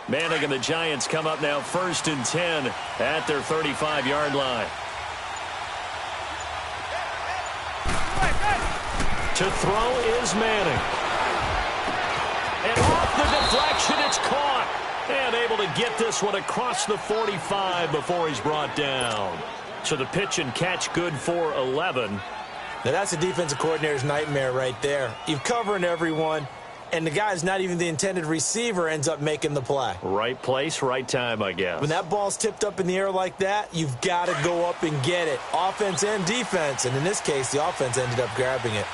Manning and the Giants come up now 1st and 10 at their 35-yard line. To throw is Manning. And off the deflection, it's caught. And able to get this one across the 45 before he's brought down. So the pitch and catch good for 11. Now that's a defensive coordinator's nightmare right there. You're covering everyone, and the guy's not even the intended receiver ends up making the play. Right place, right time, I guess. When that ball's tipped up in the air like that, you've got to go up and get it. Offense and defense, and in this case, the offense ended up grabbing it.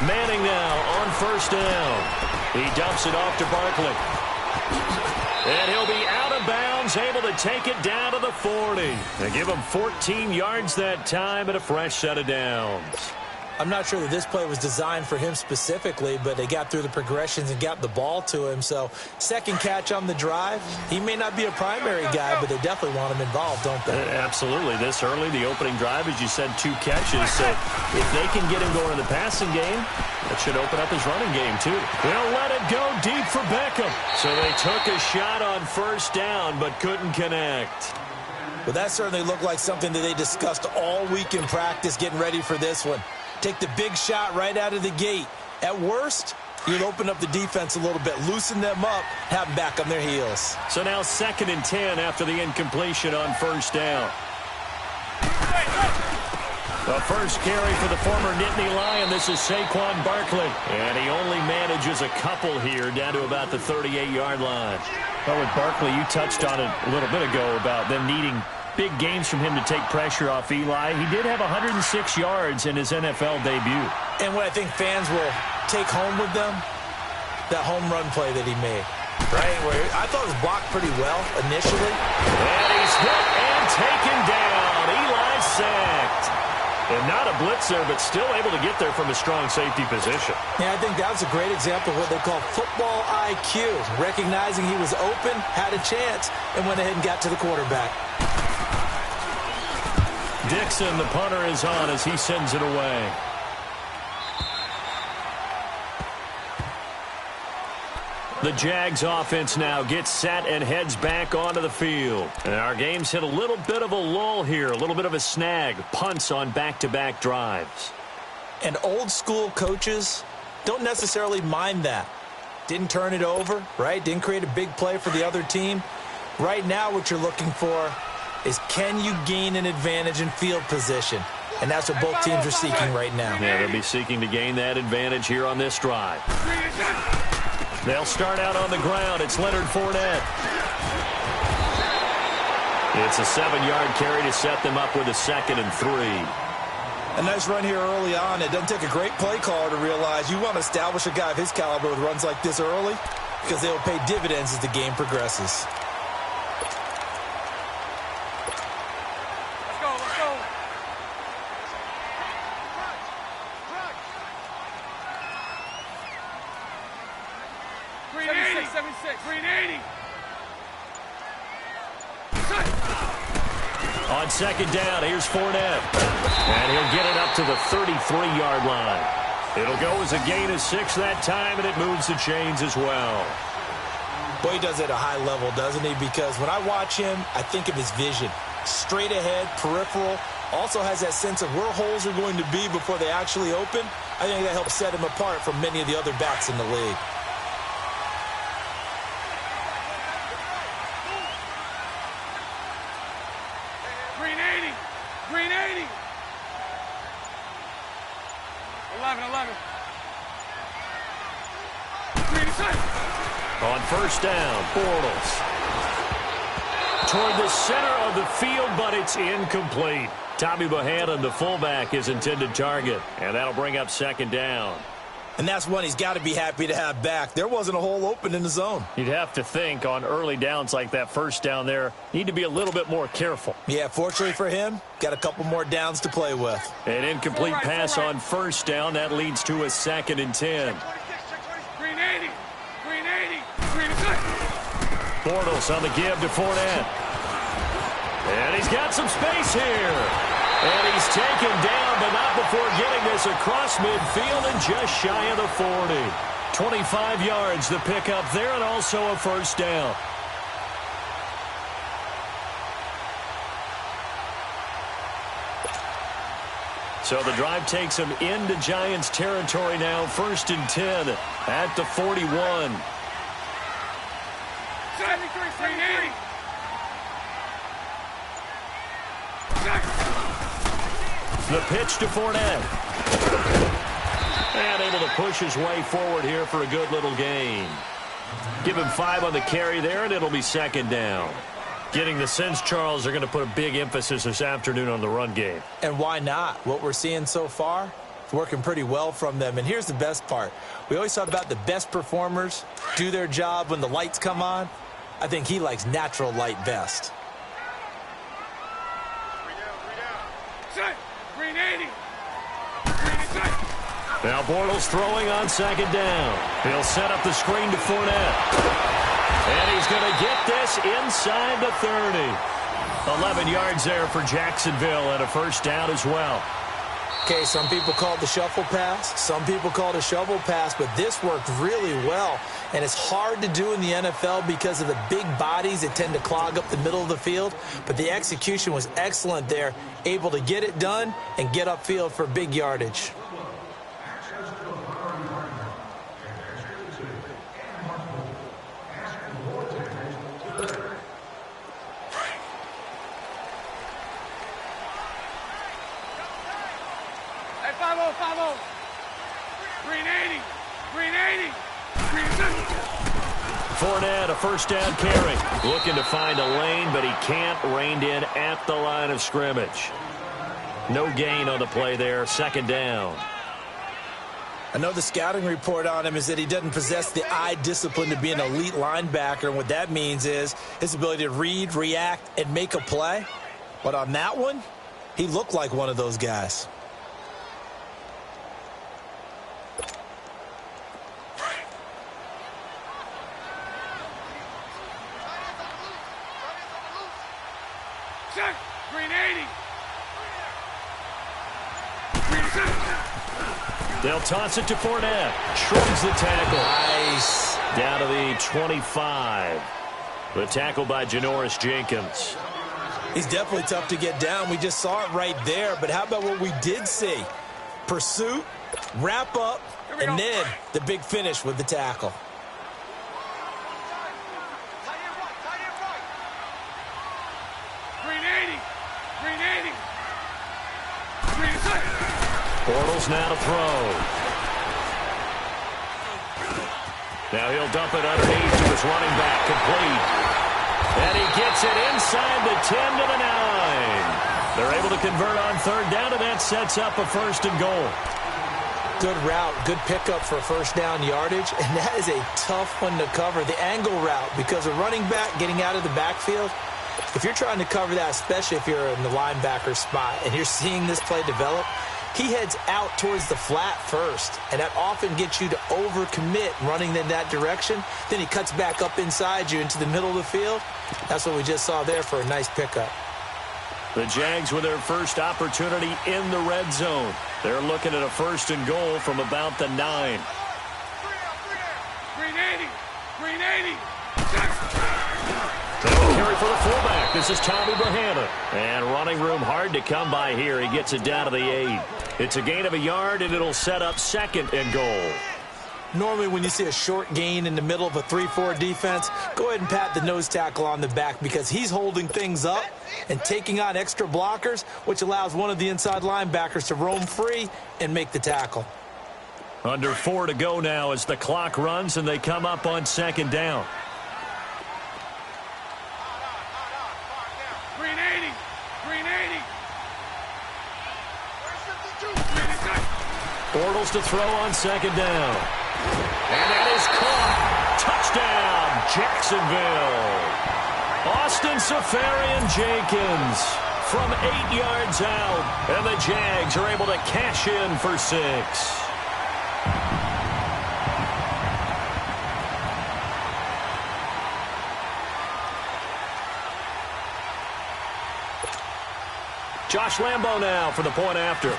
Manning now on 1st down. He dumps it off to Barkley. And he'll be out of bounds, able to take it down to the 40. They give him 14 yards that time and a fresh set of downs. I'm not sure that this play was designed for him specifically, but they got through the progressions and got the ball to him. So second catch on the drive. He may not be a primary guy, but they definitely want him involved, don't they? Absolutely. This early, the opening drive, as you said, 2 catches. So if they can get him going in the passing game, that should open up his running game, too. They'll let it go deep for Beckham. So they took a shot on 1st down, but couldn't connect. Well, that certainly looked like something that they discussed all week in practice getting ready for this one. Take the big shot right out of the gate. At worst, you'll open up the defense a little bit, loosen them up, have them back on their heels. So now 2nd and 10 after the incompletion on 1st down. The first carry for the former Nittany Lion. This is Saquon Barkley. And he only manages a couple here down to about the 38-yard line. Well, with Barkley, you touched on it a little bit ago about them needing big games from him to take pressure off Eli. He did have 106 yards in his NFL debut. And what I think fans will take home with them, that home run play that he made. Right? Where I thought it was blocked pretty well initially. And he's hit and taken down. Eli sacked. And not a blitzer, but still able to get there from a strong safety position. Yeah, I think that was a great example of what they call football IQ. Recognizing he was open, had a chance, and went ahead and got to the quarterback. Dixon, the punter, is on as he sends it away. The Jags offense now gets set and heads back onto the field. And our game's hit a little bit of a lull here, a little bit of a snag. Punts on back-to-back drives. And old school coaches don't necessarily mind that. Didn't turn it over, right? Didn't create a big play for the other team. Right now what you're looking for is, can you gain an advantage in field position? And that's what both teams are seeking right now. Yeah, they'll be seeking to gain that advantage here on this drive. They'll start out on the ground. It's Leonard Fournette. It's a 7-yard carry to set them up with a 2nd and 3. A nice run here early on. It doesn't take a great play caller to realize you want to establish a guy of his caliber with runs like this early, because they will pay dividends as the game progresses. On 2nd down, here's Fournette. And he'll get it up to the 33-yard line. It'll go as a gain of 6 that time, and it moves the chains as well. Boy, he does it at a high level, doesn't he? Because when I watch him, I think of his vision. Straight ahead, peripheral. Also has that sense of where holes are going to be before they actually open. I think that helps set him apart from many of the other backs in the league. On 1st down, Bortles. Toward the center of the field, but it's incomplete. Tommy Bohannon, the fullback, is intended target, and that'll bring up 2nd down. And that's one he's got to be happy to have back. There wasn't a hole open in the zone. You'd have to think on early downs like that 1st down there, need to be a little bit more careful. Yeah, fortunately for him, got a couple more downs to play with. An incomplete pass on 1st down. That leads to a 2nd and 10. Bortles on the give to Fournette. And he's got some space here. And he's taken down, but not before getting this across midfield and just shy of the 40. 25 yards the pickup there, and also a first down. So the drive takes them into Giants territory now. 1st and 10 at the 41. The pitch to Fournette. And able to push his way forward here for a good little gain. Give him 5 on the carry there, and it'll be 2nd down. Getting the sense, Charles, they're going to put a big emphasis this afternoon on the run game. And why not? What we're seeing so far, it's working pretty well from them. And here's the best part. We always talk about the best performers do their job when the lights come on. I think he likes natural light best. Now Bortles throwing on 2nd down. He'll set up the screen to Fournette. And he's going to get this inside the 30. 11 yards there for Jacksonville and a first down as well. Okay, some people call it the shuffle pass. Some people call it a shovel pass, but this worked really well. And it's hard to do in the NFL because of the big bodies that tend to clog up the middle of the field. But the execution was excellent there, able to get it done and get upfield for big yardage. Fournette, a first down carry. Looking to find a lane, but he can't. Reined in at the line of scrimmage. No gain on the play there. 2nd down. I know the scouting report on him is that he doesn't possess the eye discipline to be an elite linebacker. And what that means is his ability to read, react, and make a play. But on that one, he looked like one of those guys. They'll toss it to Fournette. Shrugs the tackle. Nice. Down to the 25. The tackle by Janoris Jenkins. He's definitely tough to get down. We just saw it right there. But how about what we did see? Pursuit, wrap up, and then the big finish with the tackle. Bortles now to throw. Now he'll dump it underneath to his running back, complete. And he gets it inside the 10 to the 9. They're able to convert on 3rd down, and that sets up a 1st and goal. Good route, good pickup for first down yardage, and that is a tough one to cover. The angle route, because a running back getting out of the backfield, if you're trying to cover that, especially if you're in the linebacker spot and you're seeing this play develop, he heads out towards the flat first, and that often gets you to overcommit running in that direction. Then he cuts back up inside you into the middle of the field. That's what we just saw there for a nice pickup. The Jags with their first opportunity in the red zone. They're looking at a 1st and goal from about the 9. Carry for the fullback. This is Tommy Bahana. And running room hard to come by here. He gets it down to the 8. It's a gain of a yard, and it'll set up 2nd and goal. Normally when you see a short gain in the middle of a 3-4 defense, go ahead and pat the nose tackle on the back because he's holding things up and taking on extra blockers, which allows one of the inside linebackers to roam free and make the tackle. Under 4 to go now as the clock runs, and they come up on 2nd down. Bortles to throw on 2nd down. And that is caught. Touchdown, Jacksonville. Austin Seferian-Jenkins from 8 yards out. And the Jags are able to cash in for 6. Josh Lambo now for the point after.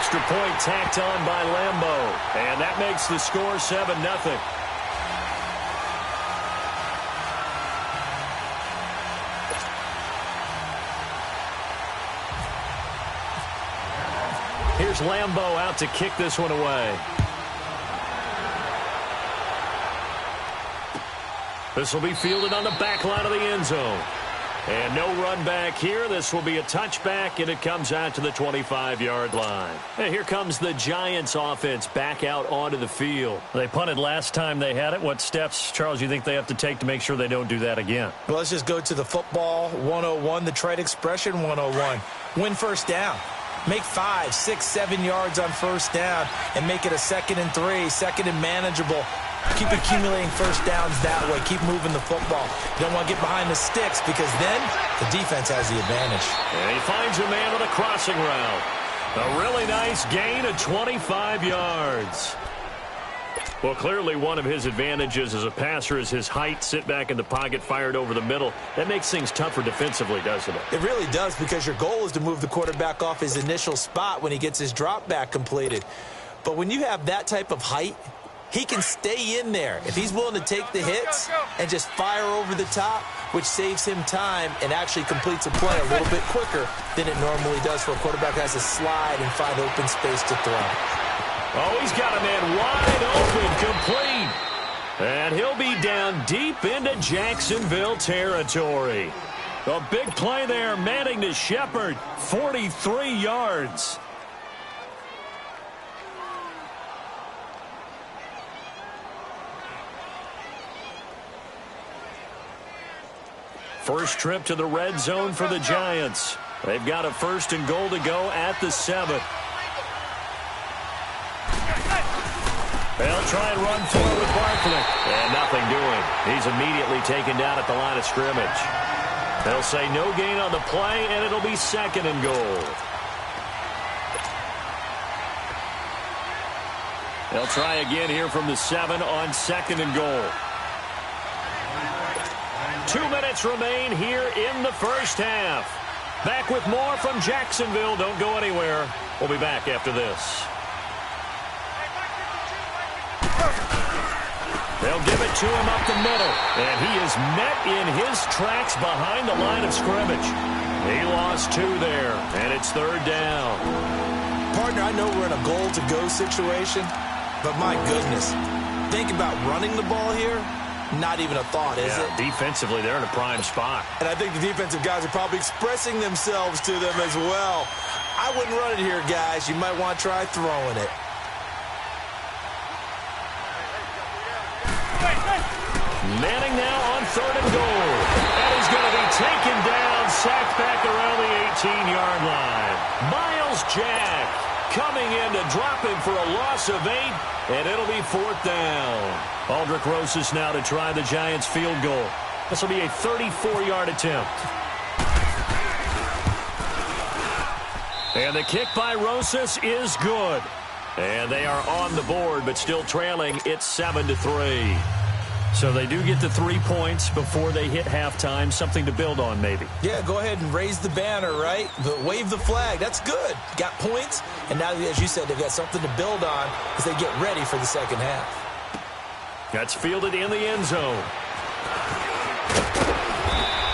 extra point tacked on by Lambeau. And that makes the score 7-0. Here's Lambeau out to kick this one away. This will be fielded on the back line of the end zone. And no run back here. This will be a touchback, and it comes out to the 25-yard line. And here comes the Giants offense back out onto the field. They punted last time they had it. What steps, Charles, you think they have to take to make sure they don't do that again? Well, let's just go to the football 101, the trade expression 101. Win first down. Make 5, 6, 7 yards on first down and make it a 2nd and 3, 2nd and manageable. Keep accumulating first downs that way. Keep moving the football. You don't want to get behind the sticks because then the defense has the advantage. And he finds a man on a crossing route. A really nice gain of 25 yards. Well, clearly one of his advantages as a passer is his height. Sit back in the pocket, fired over the middle. That makes things tougher defensively, doesn't it? It really does, because your goal is to move the quarterback off his initial spot when he gets his drop back completed. But when you have that type of height, he can stay in there. If he's willing to take the hits and just fire over the top, which saves him time and actually completes a play a little bit quicker than it normally does for a quarterback who has to slide and find open space to throw. Oh, he's got a man wide open, complete. And he'll be down deep into Jacksonville territory. A big play there, Manning to Shepard, 43 yards. First trip to the red zone for the Giants. They've got a 1st and goal to go at the 7. They'll try and run for it with Barkley. And nothing doing. He's immediately taken down at the line of scrimmage. They'll say no gain on the play, and it'll be 2nd and goal. They'll try again here from the 7 on 2nd and goal. 2 minutes remain here in the first half. Back with more from Jacksonville. Don't go anywhere. We'll be back after this. They'll give it to him up the middle. And he is met in his tracks behind the line of scrimmage. He lost 2 there, and it's 3rd down. Partner, I know we're in a goal-to-go situation, but my goodness, think about running the ball here. Not even a thought, is it? Defensively, they're in a prime spot. And I think the defensive guys are probably expressing themselves to them as well. I wouldn't run it here, guys. You might want to try throwing it. Manning now on 3rd and goal. And he's going to be taken down, sacked back around the 18-yard line. Miles Jack coming in to drop him for a loss of 8, and it'll be 4th down. Aldrick Rosas now to try the Giants field goal. This will be a 34-yard attempt. And the kick by Rosas is good. And they are on the board, but still trailing. It's 7-3. So they do get the 3 points before they hit halftime. Something to build on, maybe. Yeah, go ahead and raise the banner, right? Wave the flag. That's good. Got points, and now, as you said, they've got something to build on as they get ready for the second half. That's fielded in the end zone.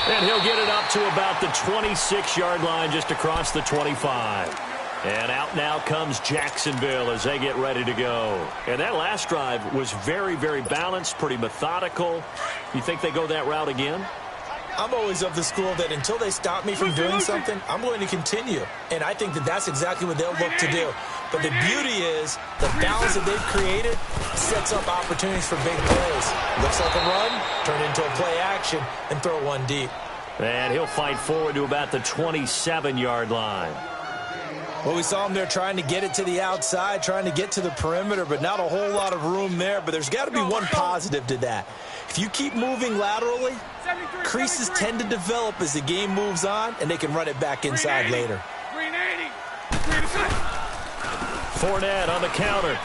And he'll get it up to about the 26-yard line, just across the 25. And out now comes Jacksonville as they get ready to go. And that last drive was very, very balanced, pretty methodical. You think they go that route again? I'm always of the school that until they stop me from doing something, I'm going to continue. And I think that that's exactly what they'll look to do. But the beauty is the balance that they've created sets up opportunities for big plays. Looks like a run, turn into a play action, and throw one deep. And he'll fight forward to about the 27-yard line. Well, we saw him there trying to get it to the outside, trying to get to the perimeter, but not a whole lot of room there. But there's got to be one positive to that. If you keep moving laterally, creases tend to develop as the game moves on, and they can run it back inside later. Fournette on the counter.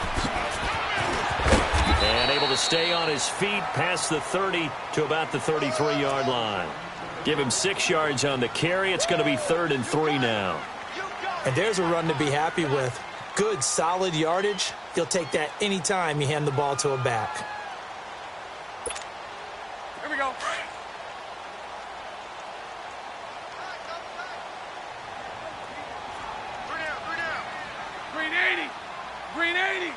And able to stay on his feet past the 30 to about the 33-yard line. Give him 6 yards on the carry. It's going to be 3rd and 3 now. And there's a run to be happy with. good, solid yardage, you'll take that anytime you hand the ball to a back. Here we go. Green 80. Green 80.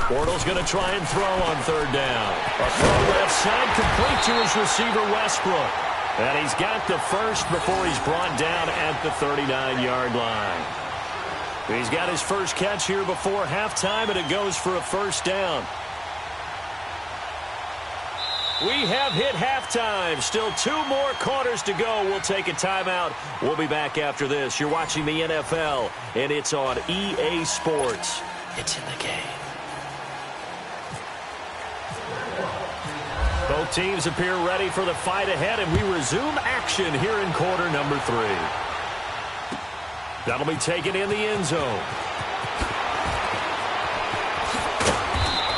Bortles going to try and throw on third down. A throw left side, complete to his receiver, Westbrook. And he's got the first before he's brought down at the 39-yard line. He's got his first catch here before halftime, and it goes for a first down. We have hit halftime. Still 2 more quarters to go. We'll take a timeout. We'll be back after this. You're watching the NFL, and it's on EA Sports. It's in the game. Both teams appear ready for the fight ahead, and we resume action here in quarter number 3. That'll be taken in the end zone.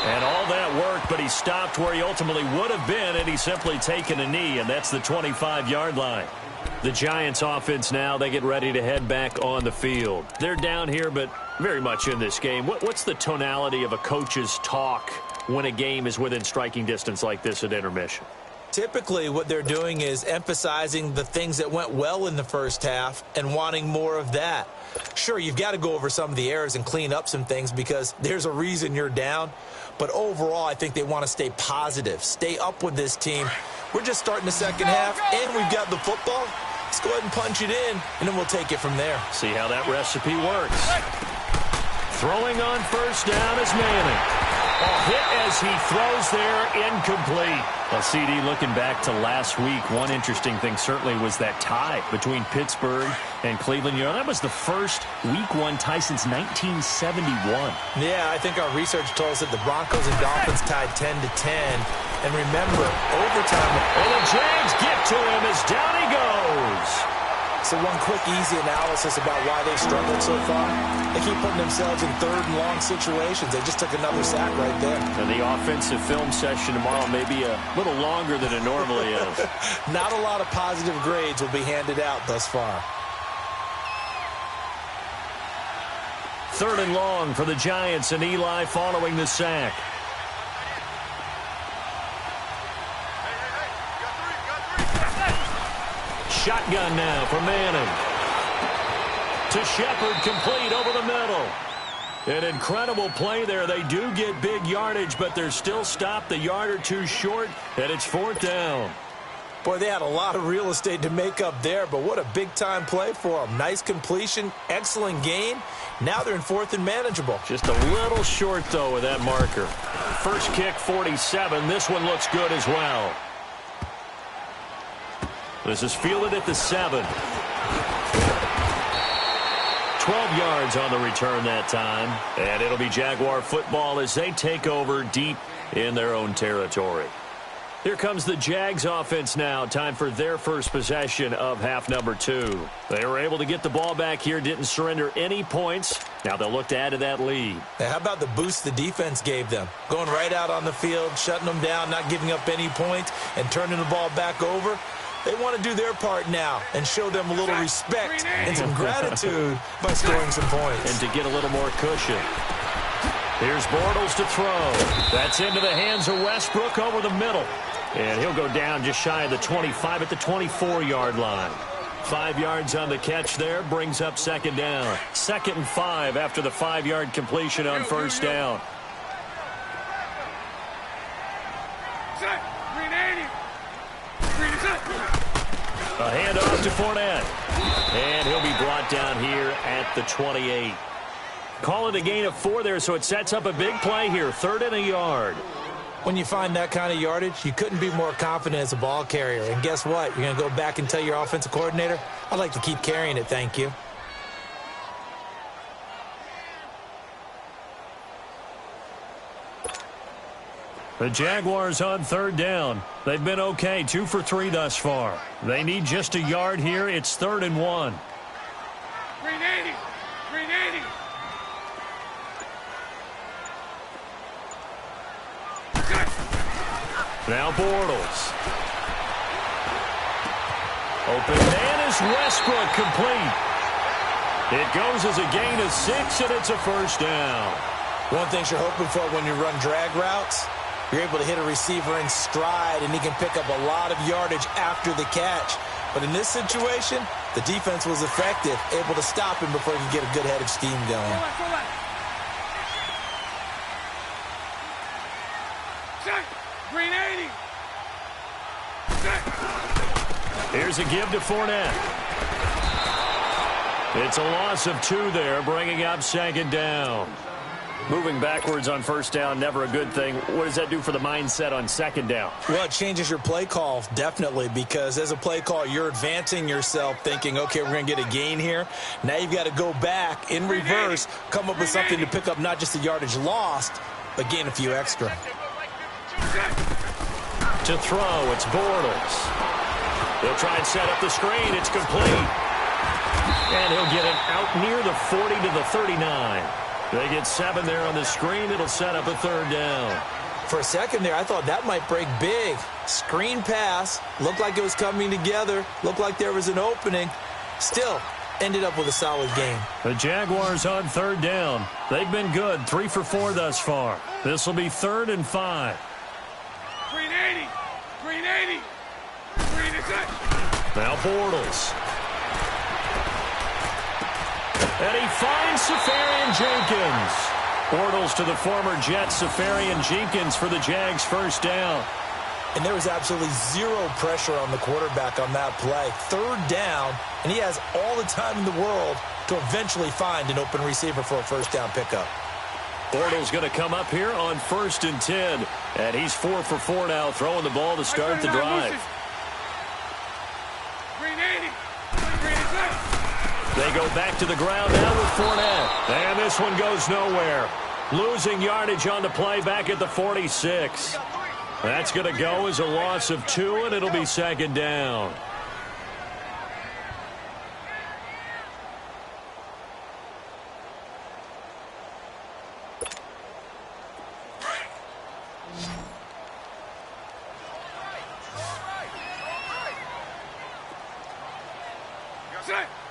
And all that worked, but he stopped where he ultimately would have been, and he's simply taken a knee, and that's the 25-yard line. The Giants offense now, they get ready to head back on the field. They're down here, but very much in this game. What's the tonality of a coach's talk when a game is within striking distance like this at intermission? Typically, what they're doing is emphasizing the things that went well in the first half and wanting more of that. Sure, you've got to go over some of the errors and clean up some things because there's a reason you're down. But overall, I think they want to stay positive, stay up with this team. We're just starting the second half, and we've got the football. Let's go ahead and punch it in, and then we'll take it from there. See how that recipe works. Throwing on first down is Manning. A hit as he throws there, incomplete. Well, CD, looking back to last week, one interesting thing certainly was that tie between Pittsburgh and Cleveland. You know, that was the first Week 1 tie since 1971. Yeah, I think our research told us that the Broncos and Dolphins tied 10-10. And remember, overtime. And the Jags get to him as down he goes. So one quick, easy analysis about why they've struggled so far. They keep putting themselves in third and long situations. They just took another sack right there. And the offensive film session tomorrow may be a little longer than it normally is. Not a lot of positive grades will be handed out thus far. Third and long for the Giants, and Eli following the sack. Shotgun now for Manning. To Shepard, complete over the middle. An incredible play there. They do get big yardage, but they're still stopped a yard or two short, and it's fourth down. Boy, they had a lot of real estate to make up there, but what a big-time play for them. Nice completion, excellent gain. Now they're in fourth and manageable. Just a little short, though, with that marker. First kick, 47. This one looks good as well. This is fielded at the 7. 12 yards on the return that time. And it'll be Jaguar football as they take over deep in their own territory. Here comes the Jags offense now. Time for their first possession of half number 2. They were able to get the ball back here, didn't surrender any points. Now they'll look to add to that lead. Now, how about the boost the defense gave them? Going right out on the field, shutting them down, not giving up any points, and turning the ball back over. They want to do their part now and show them a little respect and some gratitude by scoring some points. And to get a little more cushion. Here's Bortles to throw. That's into the hands of Westbrook over the middle. And he'll go down just shy of the 25 at the 24-yard line. 5 yards on the catch there, brings up second down. 2nd and 5 after the 5-yard completion on first down. A handoff to Fournette. And he'll be brought down here at the 28. Call it a gain of 4 there, so it sets up a big play here. 3rd and a yard. When you find that kind of yardage, you couldn't be more confident as a ball carrier. And guess what? You're going to go back and tell your offensive coordinator, I'd like to keep carrying it, thank you. The Jaguars on 3rd down. They've been okay, 2 for 3 thus far. They need just a yard here. It's 3rd and 1. Green 80. Green 80. Now Bortles. Open man is Westbrook, complete. It goes as a gain of 6, and it's a first down. One thing you're hoping for when you run drag routes, you're able to hit a receiver in stride, and he can pick up a lot of yardage after the catch. But in this situation, the defense was effective, able to stop him before he could get a good head of steam going. Check. Green 80. Check. Here's a give to Fournette. It's a loss of 2 there, bringing up second down. Moving backwards on first down, never a good thing. What does that do for the mindset on second down? Well, it changes your play call, definitely, because as a play call, you're advancing yourself thinking, okay, we're going to get a gain here. Now you've got to go back in reverse, come up with something to pick up not just the yardage lost, but gain a few extra. To throw, it's Bortles. He'll try and set up the screen. It's complete. And he'll get it out near the 40 to the 39. They get 7 there on the screen. It'll set up a third down. For a second there, I thought that might break big. Screen pass. Looked like it was coming together. Looked like there was an opening. Still, ended up with a solid game. The Jaguars on third down. They've been good. 3 for 4 thus far. This will be 3rd and 5. Green 80. Green 80. Green is it. Now Bortles. And he finds Safarian Jenkins. Bortles to the former Jet, Safarian Jenkins for the Jags' first down. And there was absolutely zero pressure on the quarterback on that play. 3rd down, and he has all the time in the world to eventually find an open receiver for a first down pickup. Bortles going to come up here on 1st and 10. And he's 4 for 4 now, throwing the ball to start the drive. Green 80. Green is it. They go back to the ground now with Fournette. And this one goes nowhere. Losing yardage on the play back at the 46. That's going to go as a loss of 2, and it'll be second down.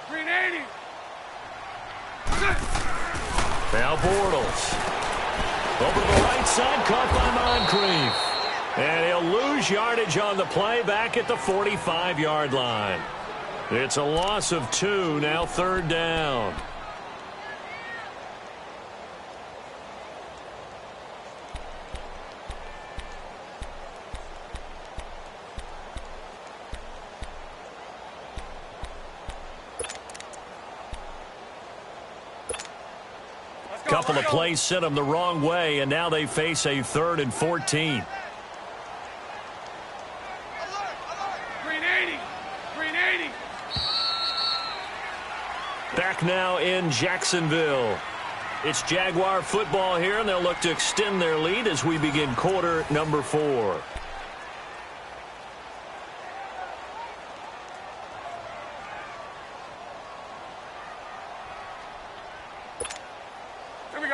Green 80. Now Bortles. Over to the right side, caught by Moncrief. And he'll lose yardage on the play back at the 45-yard line. It's a loss of 2, now 3rd down. Couple of plays sent them the wrong way, and now they face a 3rd and 14. Green 80. Green 80. Back now in Jacksonville. It's Jaguar football here, and they'll look to extend their lead as we begin quarter number 4.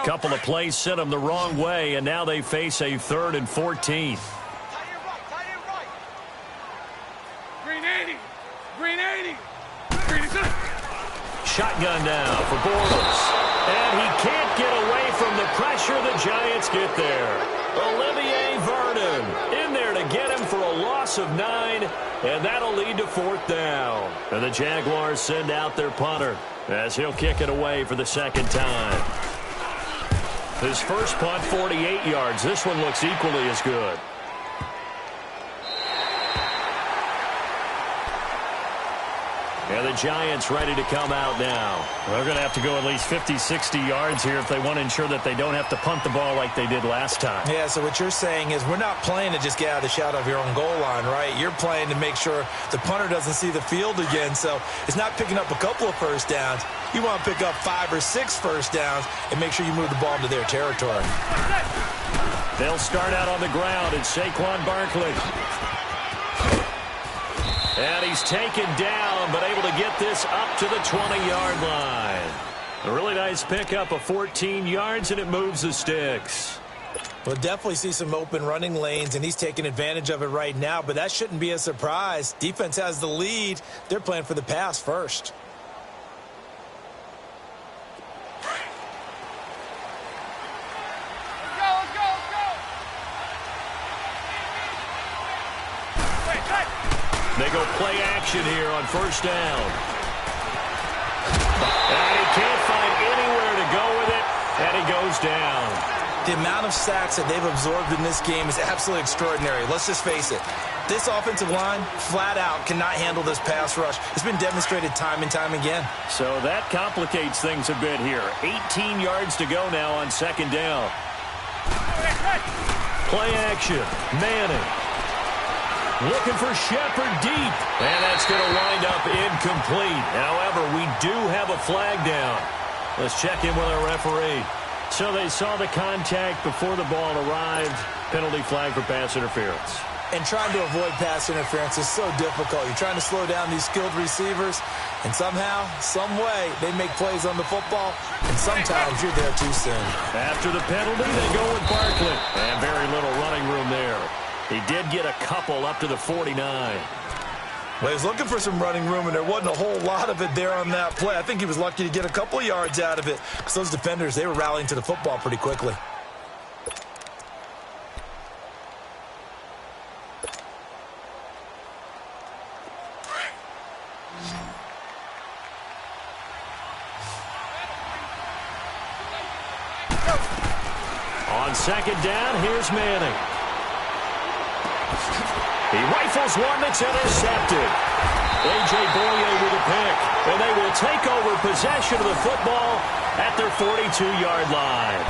Couple of plays sent them the wrong way, and now they face a 3rd and 14. Green 80. Green 80. Green is it. Shotgun now for Bortles. And he can't get away from the pressure. The Giants get there. Olivier Vernon in there to get him for a loss of 9, and that'll lead to 4th down. And the Jaguars send out their punter as he'll kick it away for the 2nd time. His first punt, 48 yards. This one looks equally as good. And the Giants ready to come out now. They're going to have to go at least 50, 60 yards here if they want to ensure that they don't have to punt the ball like they did last time. Yeah, so what you're saying is we're not playing to just get out of the shadow of your own goal line, right? You're playing to make sure the punter doesn't see the field again. So it's not picking up a couple of first downs. You want to pick up 5 or 6 first downs and make sure you move the ball into their territory. They'll start out on the ground. It's Saquon Barkley. And he's taken down, but able to get this up to the 20-yard line. A really nice pickup of 14 yards, and it moves the sticks. We'll definitely see some open running lanes, and he's taking advantage of it right now, but that shouldn't be a surprise. Defense has the lead. They're playing for the pass first. They go play action here on first down. And he can't find anywhere to go with it, and he goes down. The amount of sacks that they've absorbed in this game is absolutely extraordinary. Let's just face it. This offensive line, flat out, cannot handle this pass rush. It's been demonstrated time and time again. So that complicates things a bit here. 18 yards to go now on second down. Play action. Manning. Looking for Shepard deep. And that's going to wind up incomplete. However, we do have a flag down. Let's check in with our referee. So they saw the contact before the ball arrived. Penalty flag for pass interference. And trying to avoid pass interference is so difficult. You're trying to slow down these skilled receivers, and somehow, some way, they make plays on the football, and sometimes you're there too soon. After the penalty, they go with Barkley. And very little running room there. He did get a couple up to the 49. Well, he was looking for some running room, and there wasn't a whole lot of it there on that play. I think he was lucky to get a couple of yards out of it, because those defenders, they were rallying to the football pretty quickly. On second down, here's Manning. He rifles one that's intercepted. A.J. Boye with a pick. And they will take over possession of the football at their 42-yard line.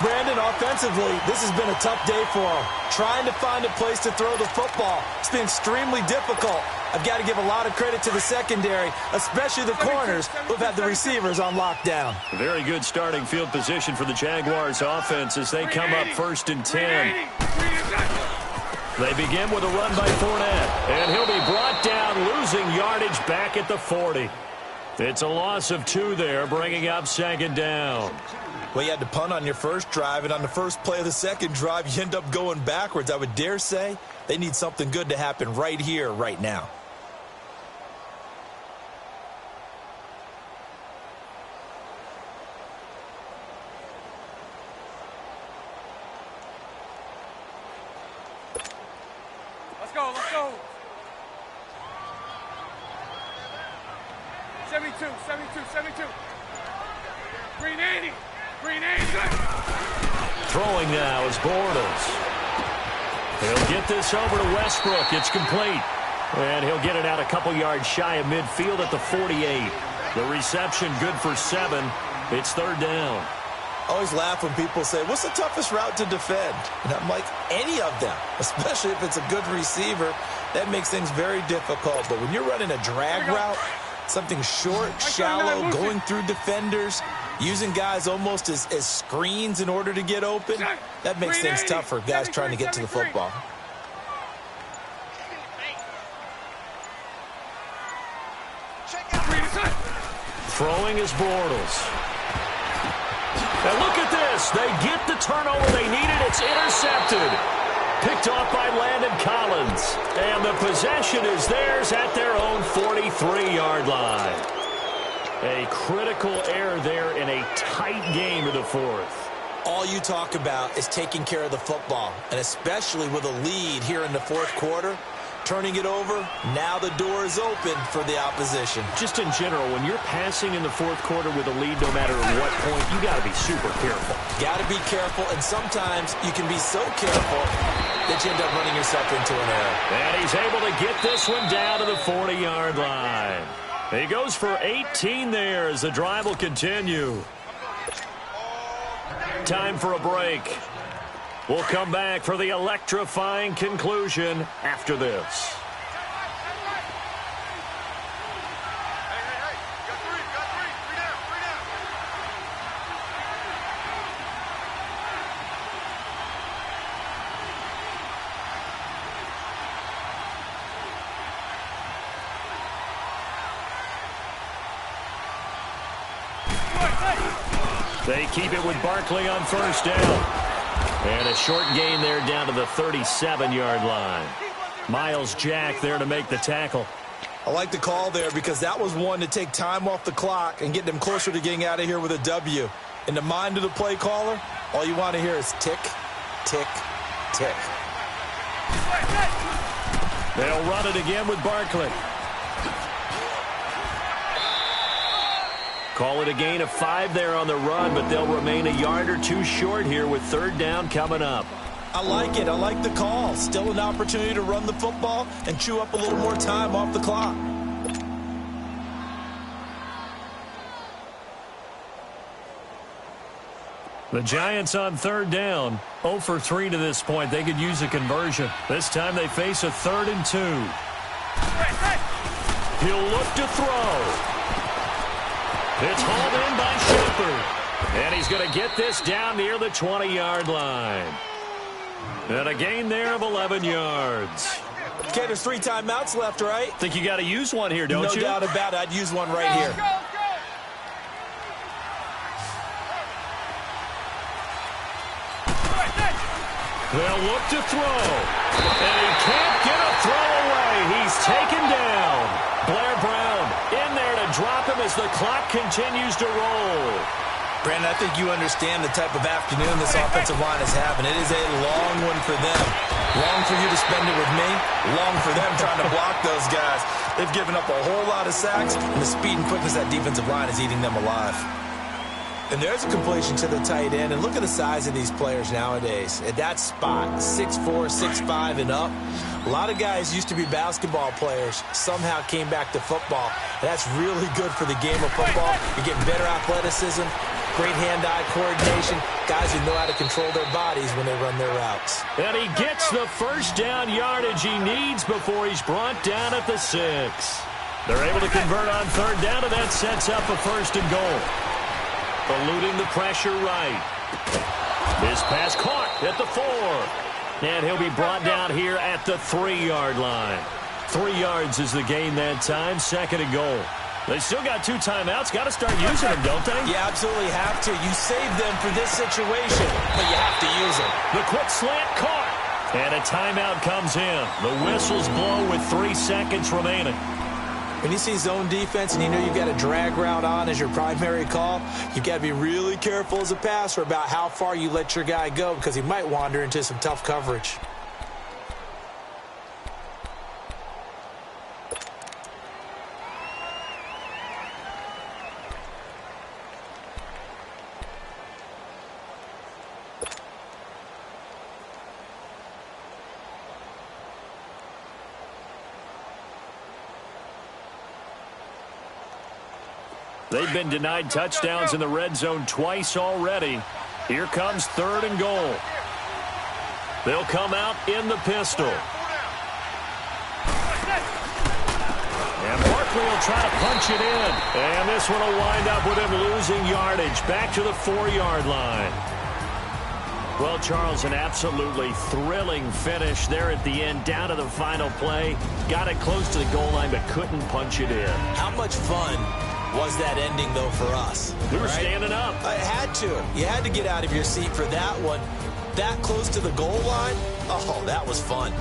Brandon, offensively, this has been a tough day for him. Trying to find a place to throw the football. It's been extremely difficult. I've got to give a lot of credit to the secondary, especially the corners who've had the receivers on lockdown. Very good starting field position for the Jaguars offense as they come up first and 10. They begin with a run by Fournette, and he'll be brought down, losing yardage back at the 40. It's a loss of 2 there, bringing up second down. Well, you had to punt on your first drive, and on the first play of the second drive, you end up going backwards. I would dare say they need something good to happen right here, right now. Let's go. 72. Green 80. Throwing now is Bortles. He'll get this over to Westbrook. It's complete. And he'll get it out a couple yards shy of midfield at the 48. The reception good for 7. It's third down. I always laugh when people say, what's the toughest route to defend? And I'm like, any of them, especially if it's a good receiver. That makes things very difficult. But when you're running a drag route, something short, shallow, going through defenders, using guys almost as screens in order to get open, that makes things tough for guys trying to get to the football. Throwing is Bortles. And look at this. They get the turnover they needed. It's intercepted. Picked off by Landon Collins. And the possession is theirs at their own 43-yard line. A critical error there in a tight game in the fourth. All you talk about is taking care of the football, and especially with a lead here in the fourth quarter. Turning it over, now the door is open for the opposition. Just in general, when you're passing in the fourth quarter with a lead, no matter at what point, you got to be super careful. Got to be careful, and sometimes you can be so careful that you end up running yourself into an error. And he's able to get this one down to the 40-yard line. He goes for 18 there as the drive will continue. Time for a break. We'll come back for the electrifying conclusion after this. They keep it with Barkley on first down. And a short gain there down to the 37-yard line. Miles Jack there to make the tackle. I like the call there because that was one to take time off the clock and get them closer to getting out of here with a W. In the mind of the play caller, all you want to hear is tick, tick, tick. They'll run it again with Barkley. Call it a gain of 5 there on the run, but they'll remain a yard or two short here with third down coming up. I like it. I like the call. Still an opportunity to run the football and chew up a little more time off the clock. The Giants on third down. 0 for 3 to this point. They could use a conversion. This time they face a 3rd and 2. He'll look to throw. It's hauled in by Shepard. And he's going to get this down near the 20-yard line. And a gain there of 11 yards. Okay, there's 3 timeouts left, right? Think you got to use one here, don't you? No doubt about it. I'd use one right here. They'll look to throw. And he can't get a throw away. He's taken down. Blair Brown in there to drop him as the clock continues to roll. Brandon, I think you understand the type of afternoon this offensive line is having. It is a long one for them. Long for you to spend it with me. Long for them trying to block those guys. They've given up a whole lot of sacks, and the speed and quickness of that defensive line is eating them alive. And there's a completion to the tight end. And look at the size of these players nowadays. At that spot, 6'4", 6'5", and up. A lot of guys used to be basketball players, somehow came back to football. And that's really good for the game of football. You get better athleticism, great hand-eye coordination, guys who know how to control their bodies when they run their routes. And he gets the first down yardage he needs before he's brought down at the 6. They're able to convert on third down, and that sets up a 1st and goal. Eluding the pressure right. This pass caught at the 4. And he'll be brought down here at the 3-yard line. 3 yards is the gain that time, 2nd and goal. They still got 2 timeouts. Got to start using them, don't they? You absolutely have to. You save them for this situation, but you have to use them. The quick slant caught. And a timeout comes in. The whistles blow with 3 seconds remaining. When you see zone defense and you know you've got a drag route on as your primary call, you've got to be really careful as a passer about how far you let your guy go because he might wander into some tough coverage. They've been denied touchdowns in the red zone twice already. Here comes 3rd and goal. They'll come out in the pistol. And Barkley will try to punch it in. And this one will wind up with him losing yardage back to the 4-yard line. Well, Charles, an absolutely thrilling finish there at the end, down to the final play. Got it close to the goal line, but couldn't punch it in. How much fun was that ending, though, for us? We were standing up. I had to. You had to get out of your seat for that one. That close to the goal line? Oh, that was fun.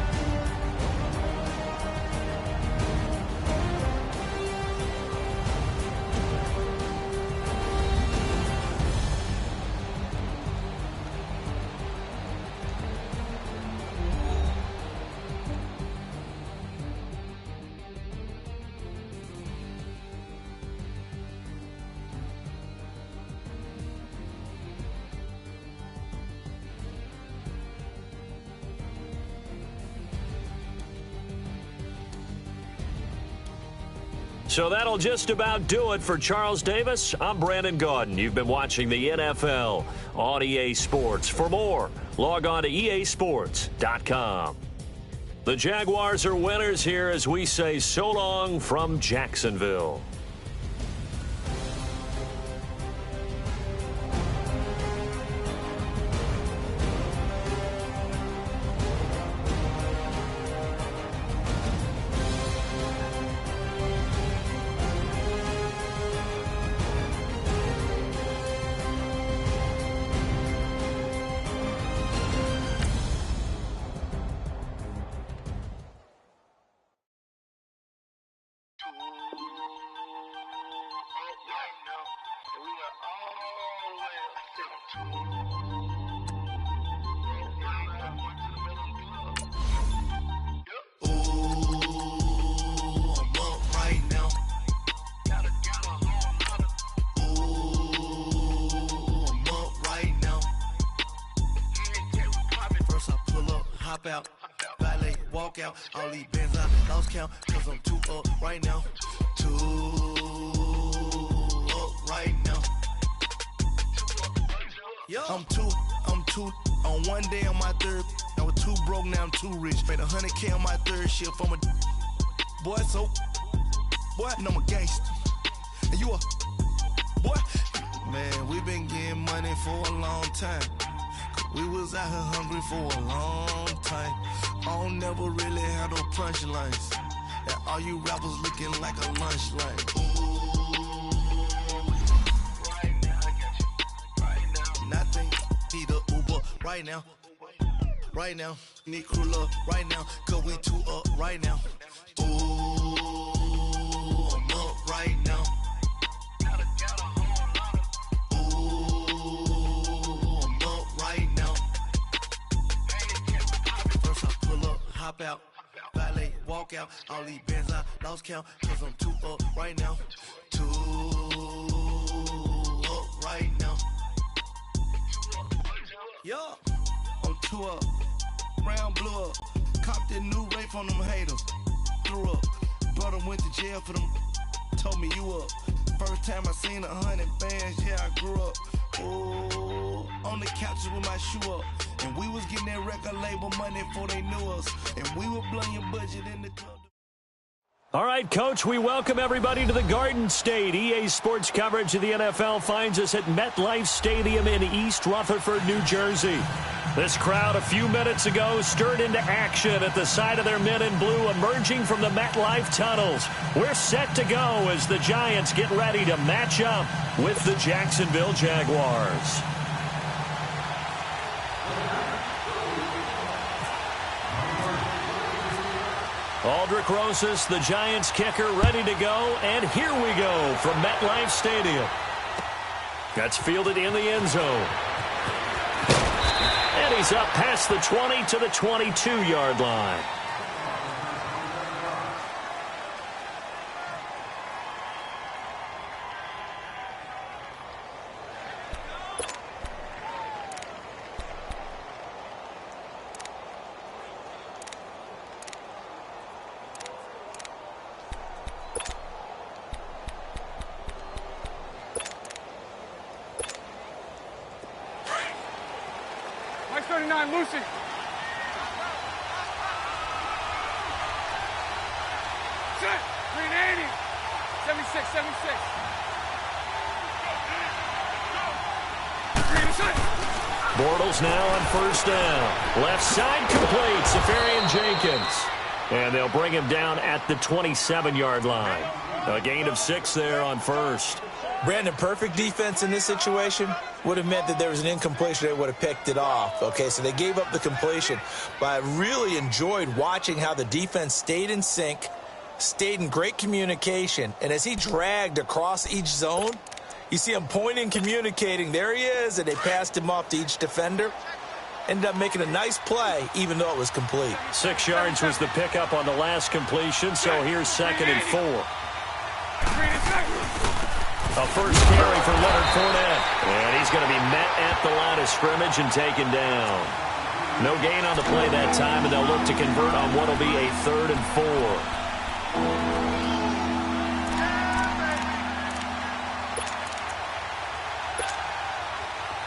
So that'll just about do it for Charles Davis. I'm Brandon Gaudin. You've been watching the NFL on EA Sports. For more, log on to easports.com. The Jaguars are winners here as we say so long from Jacksonville. Ooh. hop out, valet, walk out. All these bands I lost count, cause I'm too up right now. Too up right now. I'm too on one day on my third. I was too broke, now I'm too rich. Made 100K on my third shift. I'm a boy, so boy, and I'm a gangster. And you a boy. Man, we been getting money for a long time. We was out here hungry for a long time. I don't never really have no punchlines. And all you rappers looking like a lunch line. Right now, I got you. Right now. Nothing. Need a Uber right now. Right now. Need crew love right now. Cause we too up right now. Ooh, I'm up right now. Hop out, valet, walk out. All these bands I lost count, cause I'm too up right now. Too up right now. Yeah, I'm too up. Brown blew up. Copped that new rape on them haters. Threw up. Brother went to jail for them. Told me you up. First time I seen 100 bands, yeah, I grew up. Ooh, on the couches with my shoe up. And we was getting that record label money before they knew us. And we were blowing your budget in the club. All right, Coach, we welcome everybody to the Garden State. EA Sports coverage of the NFL finds us at MetLife Stadium in East Rutherford, New Jersey. This crowd a few minutes ago stirred into action at the side of their men in blue emerging from the MetLife tunnels. We're set to go as the Giants get ready to match up with the Jacksonville Jaguars. Aldrick Rosas, the Giants kicker, ready to go. And here we go from MetLife Stadium. That's fielded in the end zone. And he's up past the 20 to the 22-yard line. Mike 39, Lucy. Set. 380. 76, 76. Bortles now on first down. Left side complete. Safarian Jenkins. And they'll bring him down at the 27-yard line. A gain of 6 there on first. Brandon, perfect defense in this situation would have meant that there was an incompletion. They would have picked it off. Okay, so they gave up the completion. But I really enjoyed watching how the defense stayed in sync, stayed in great communication. And as he dragged across each zone, you see him pointing, communicating. There he is, and they passed him off to each defender. Ended up making a nice play, even though it was complete. 6 yards was the pickup on the last completion, so here's 2nd and 4. A first carry for Leonard Fournette. And he's going to be met at the line of scrimmage and taken down. No gain on the play that time, and they'll look to convert on what will be a 3rd and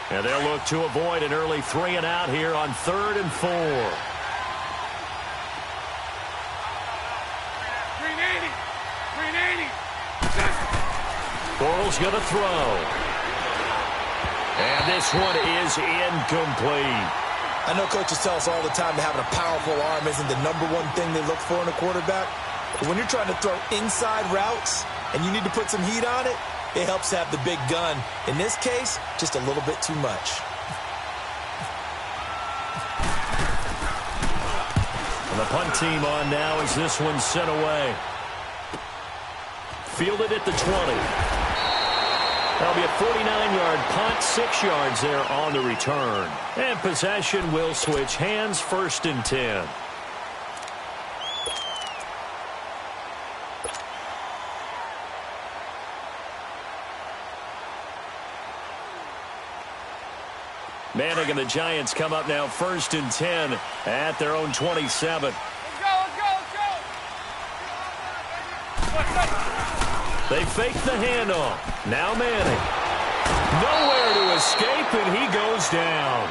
4. And they'll look to avoid an early 3 and out here on 3rd and 4. 380. 380. Bortles going to throw. And this one is incomplete. I know coaches tell us all the time that having a powerful arm isn't the #1 thing they look for in a quarterback. But when you're trying to throw inside routes and you need to put some heat on it, it helps to have the big gun. In this case, just a little bit too much. And the punt team on now as this one's sent away. Fielded at the 20. That'll be a 49-yard punt, 6 yards there on the return. And possession will switch hands, 1st and 10. Manning and the Giants come up now 1st and 10 at their own 27. Let's go. They fake the handoff. Now Manning. Nowhere to escape, and he goes down.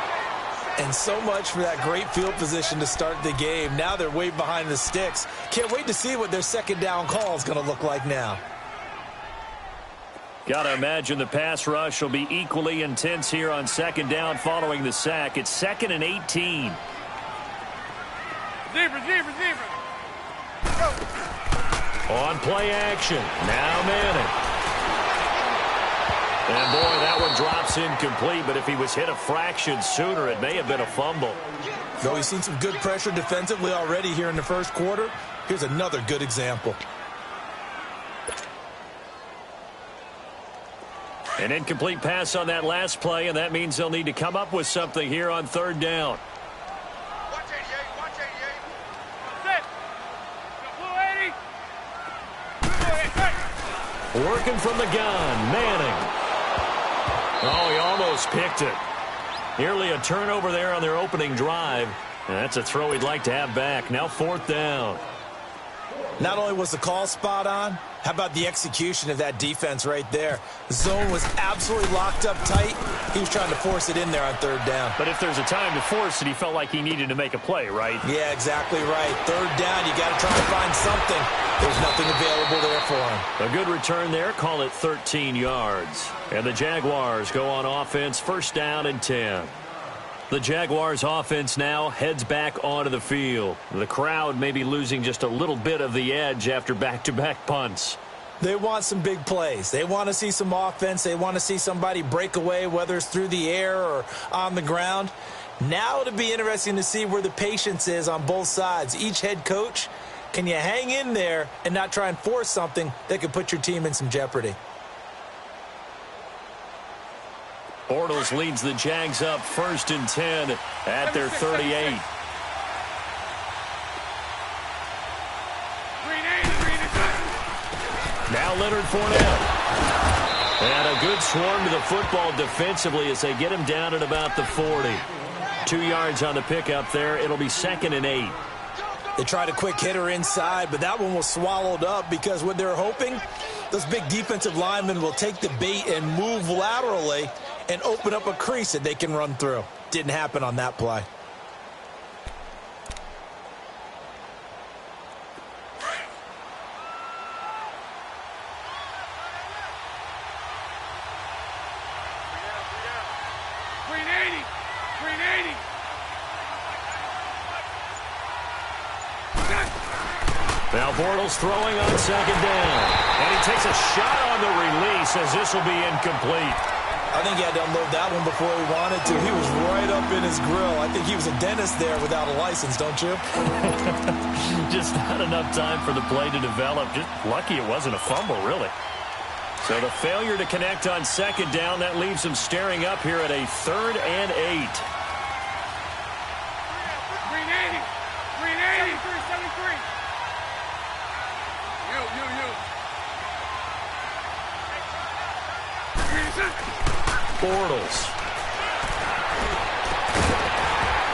And so much for that great field position to start the game. Now they're way behind the sticks. Can't wait to see what their second down call is going to look like now. Got to imagine the pass rush will be equally intense here on second down following the sack. It's 2nd and 18. Zebra. Go. On play action. Now Manning. And boy, that one drops incomplete, but if he was hit a fraction sooner, it may have been a fumble. Though he's seen some good pressure defensively already here in the first quarter, here's another good example. An incomplete pass on that last play, and that means they'll need to come up with something here on 3rd down. Watch 88. Blue 80. Working from the gun, Manning. Oh, he almost picked it. Nearly a turnover there on their opening drive. And that's a throw he'd like to have back. Now 4th down. Not only was the call spot on, how about the execution of that defense right there? The zone was absolutely locked up tight. He was trying to force it in there on 3rd down. But if there's a time to force it, he felt like he needed to make a play, right? Yeah, exactly right. 3rd down, you got to try and find something. There's nothing available there for him. A good return there, call it 13 yards. And the Jaguars go on offense, 1st down and 10. The Jaguars offense now heads back onto the field. The crowd may be losing just a little bit of the edge after back-to-back punts. They want some big plays. They want to see some offense. They want to see somebody break away, whether it's through the air or on the ground. Now it'll be interesting to see where the patience is on both sides. Each head coach, can you hang in there and not try and force something that could put your team in some jeopardy? Bortles leads the Jags up 1st and 10 at their 38. Now Leonard Fournette. And a good swarm to the football defensively as they get him down at about the 40. 2 yards on the pickup there. It'll be 2nd and 8. They tried a quick hitter inside, but that one was swallowed up because what they're hoping, those big defensive linemen will take the bait and move laterally and open up a crease that they can run through. Didn't happen on that play. Now Bortles throwing on 2nd down. And he takes a shot on the release as this will be incomplete. I think he had to unload that one before he wanted to. He was right up in his grill. I think he was a dentist there without a license, don't you? Just not enough time for the play to develop. Just lucky it wasn't a fumble, really. So the failure to connect on 2nd down, that leaves him staring up here at a 3rd and 8. Green 80. 73. Bortles.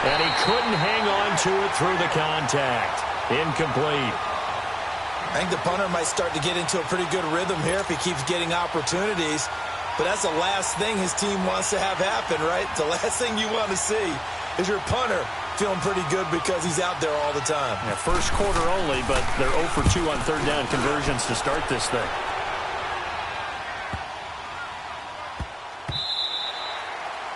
And he couldn't hang on to it through the contact. Incomplete. I think the punter might start to get into a pretty good rhythm here if he keeps getting opportunities. But that's the last thing his team wants to have happen, right? The last thing you want to see is your punter feeling pretty good because he's out there all the time. Yeah, first quarter only, but they're 0 for 2 on 3rd down conversions to start this thing.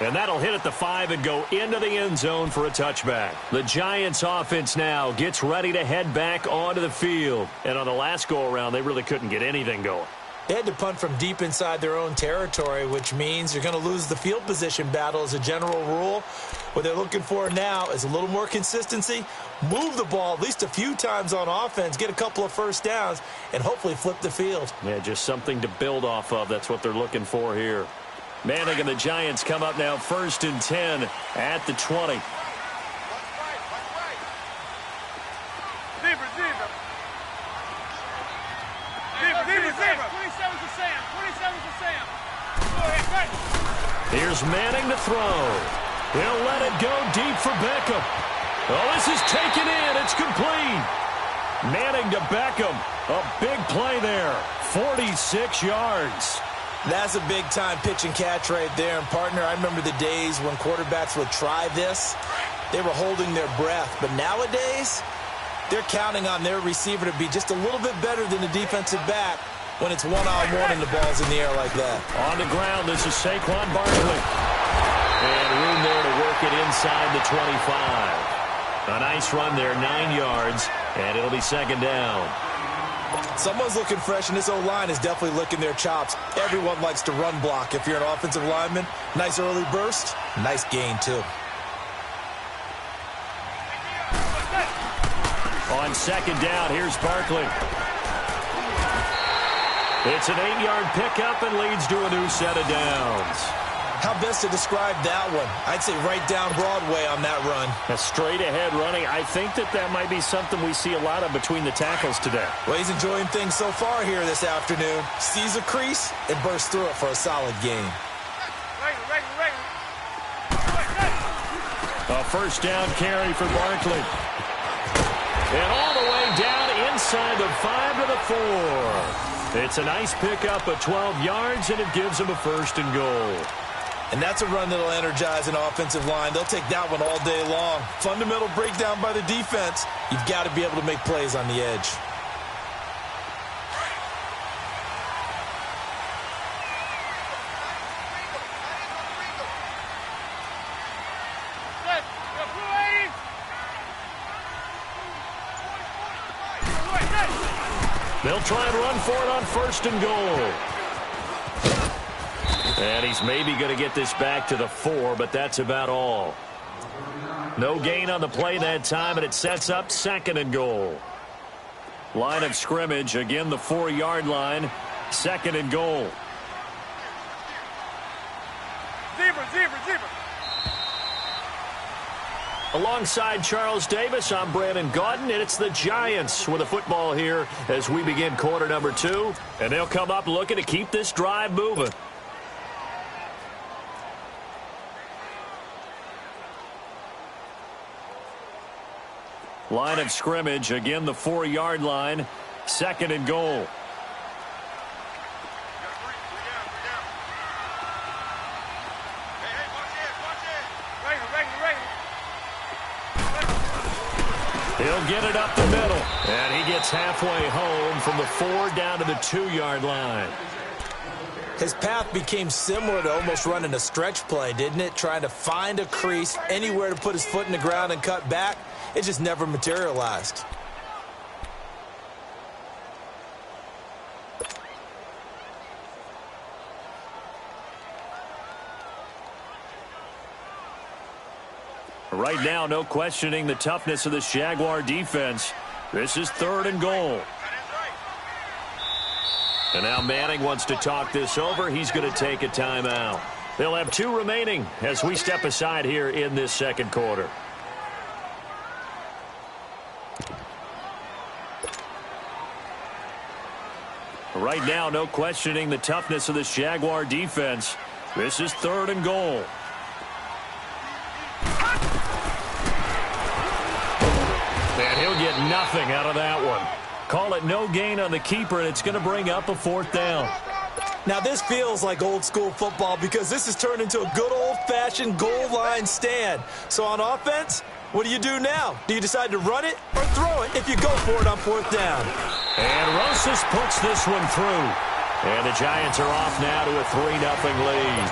And that'll hit at the 5 and go into the end zone for a touchback. The Giants offense now gets ready to head back onto the field. And on the last go-around, they really couldn't get anything going. They had to punt from deep inside their own territory, which means you're going to lose the field position battle as a general rule. What they're looking for now is a little more consistency, move the ball at least a few times on offense, get a couple of first downs, and hopefully flip the field. Yeah, just something to build off of. That's what they're looking for here. Manning and the Giants come up now 1st and 10 at the 20. Zebra. 27 to Sam. Here's Manning to throw. He'll let it go deep for Beckham. Oh, this is taken in. It's complete. Manning to Beckham. A big play there. 46 yards. That's a big-time pitch and catch right there. And, partner, I remember the days when quarterbacks would try this. They were holding their breath. But nowadays, they're counting on their receiver to be just a little bit better than the defensive back when it's one-on-one and the ball's in the air like that. On the ground, this is Saquon Barkley. And room there to work it inside the 25. A nice run there, 9 yards, and it'll be second down. Someone's looking fresh, and this O-line is definitely licking their chops. Everyone likes to run block if you're an offensive lineman. Nice early burst. Nice gain, too. On second down, here's Barkley. It's an 8-yard pickup and leads to a new set of downs. How best to describe that one? I'd say right down Broadway on that run. A straight-ahead running. I think that might be something we see a lot of between the tackles today. Well, he's enjoying things so far here this afternoon. Sees a crease and bursts through it for a solid gain. A first down carry for Barkley. And all the way down inside the 5 to the 4. It's a nice pickup of 12 yards, and it gives him a first and goal. And that's a run that'll energize an offensive line. They'll take that one all day long. Fundamental breakdown by the defense. You've got to be able to make plays on the edge. They'll try and run for it on first and goal. And he's maybe going to get this back to the 4, but that's about all. No gain on the play that time, and it sets up second and goal. Line of scrimmage, again the 4-yard line, second and goal. Zebra. Alongside Charles Davis, I'm Brandon Gaudin, and it's the Giants with a football here as we begin quarter number 2. And they'll come up looking to keep this drive moving. Line of scrimmage, again the 4-yard line, second and goal. He'll get it up the middle, and he gets halfway home from the 4 down to the 2-yard line. His path became similar to almost running a stretch play, didn't it? Trying to find a crease, anywhere to put his foot in the ground and cut back. It just never materialized. Right now, no questioning the toughness of this Jaguar defense. This is third and goal. And now Manning wants to talk this over. He's going to take a timeout. They'll have 2 remaining as we step aside here in this second quarter. Right now, no questioning the toughness of this Jaguar defense. This is third and goal. And he'll get nothing out of that one. Call it no gain on the keeper, and it's going to bring up a 4th down. Now, this feels like old-school football because this has turned into a good old-fashioned goal line stand. So on offense, what do you do now? Do you decide to run it or throw it if you go for it on 4th down? And Rosas puts this one through. And the Giants are off now to a 3-0 lead.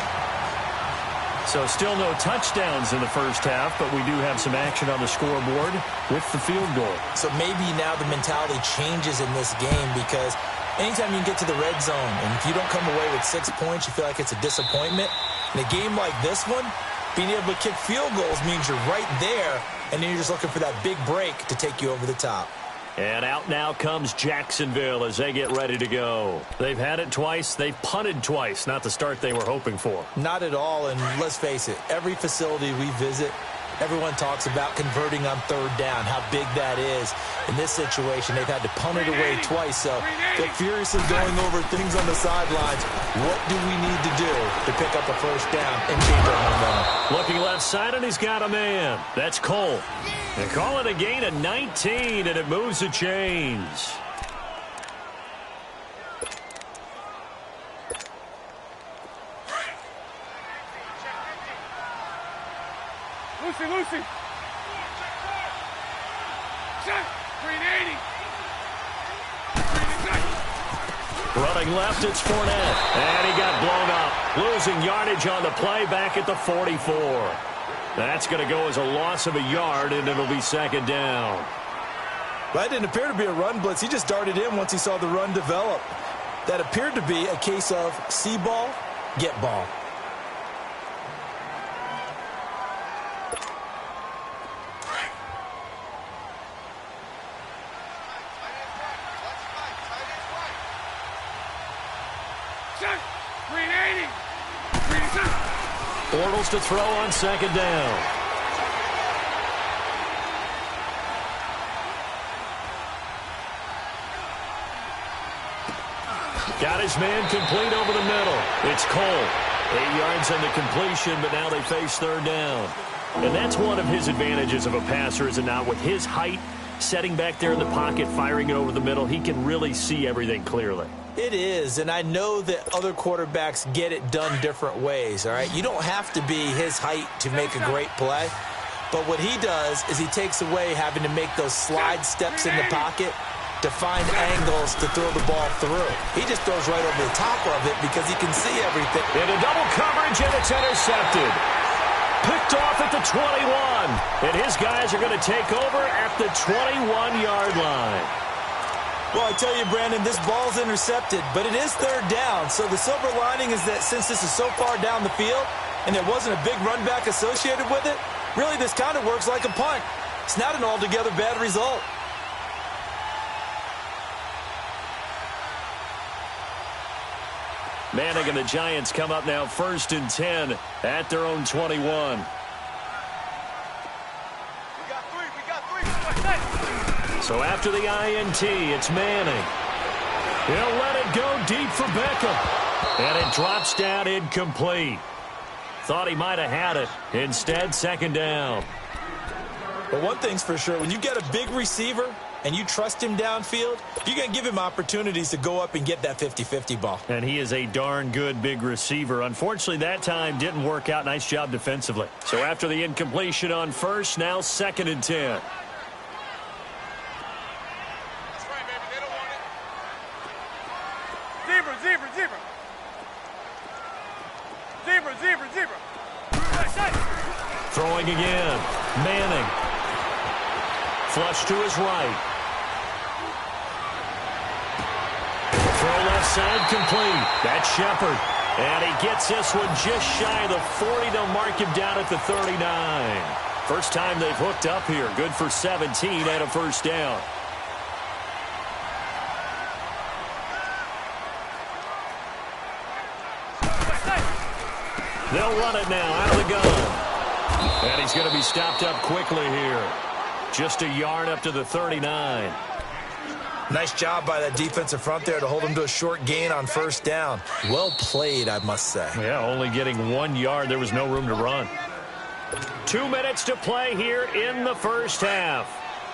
So still no touchdowns in the first half, but we do have some action on the scoreboard with the field goal. So maybe now the mentality changes in this game because anytime you can get to the red zone, and if you don't come away with 6 points, you feel like it's a disappointment. In a game like this one, being able to kick field goals means you're right there, and then you're just looking for that big break to take you over the top. And out now comes Jacksonville as they get ready to go. They've had it twice. They've punted twice. Not the start they were hoping for. Not at all, and let's face it, every facility we visit, Everyone talks about converting on third down, how big that is. In this situation, they've had to punt it away twice, so they're furiously going over things on the sidelines. What do we need to do to pick up a first down and change our momentum? Looking left side, and he's got a man. That's Cole. They call it a gain of 19, and it moves the chains. Lucy. Set. 380. Running left, it's Fournette. And he got blown up. Losing yardage on the play back at the 44. That's going to go as a loss of a yard, and it'll be second down. That didn't appear to be a run blitz. He just darted in once he saw the run develop. That appeared to be a case of see ball, get ball. Bortles to throw on second down. Got his man complete over the middle. It's Cole. 8 yards on the completion, but now they face third down. And that's one of his advantages of a passer, is it not? With his height, setting back there in the pocket, firing it over the middle, he can really see everything clearly. It is, and I know that other quarterbacks get it done different ways, all right? You don't have to be his height to make a great play, but what he does is he takes away having to make those slide steps in the pocket to find angles to throw the ball through. He just throws right over the top of it because he can see everything. Into double coverage, and it's intercepted. Picked off at the 21, and his guys are going to take over at the 21-yard line. Well, I tell you, Brandon, this ball's intercepted, but it is third down. So the silver lining is that since this is so far down the field and there wasn't a big run back associated with it, really this kind of works like a punt. It's not an altogether bad result. Manning and the Giants come up now 1st and 10 at their own 21. So after the INT, it's Manning. He'll let it go deep for Beckham. And it drops down incomplete. Thought he might have had it. Instead, second down. But one thing's for sure, when you get a big receiver and you trust him downfield, you're going to give him opportunities to go up and get that 50-50 ball. And he is a darn good big receiver. Unfortunately, that time didn't work out. Nice job defensively. So after the incompletion on first, now 2nd and 10. Throwing again. Manning. Flush to his right. Throw left side complete. That's Shepard. And he gets this one just shy of the 40. They'll mark him down at the 39. First time they've hooked up here. Good for 17 and a first down. They'll run it now out of the gun. And he's going to be stopped up quickly here. Just a yard up to the 39. Nice job by that defensive front there to hold him to a short gain on first down. Well played, I must say. Yeah, only getting 1 yard. There was no room to run. 2 minutes to play here in the first half.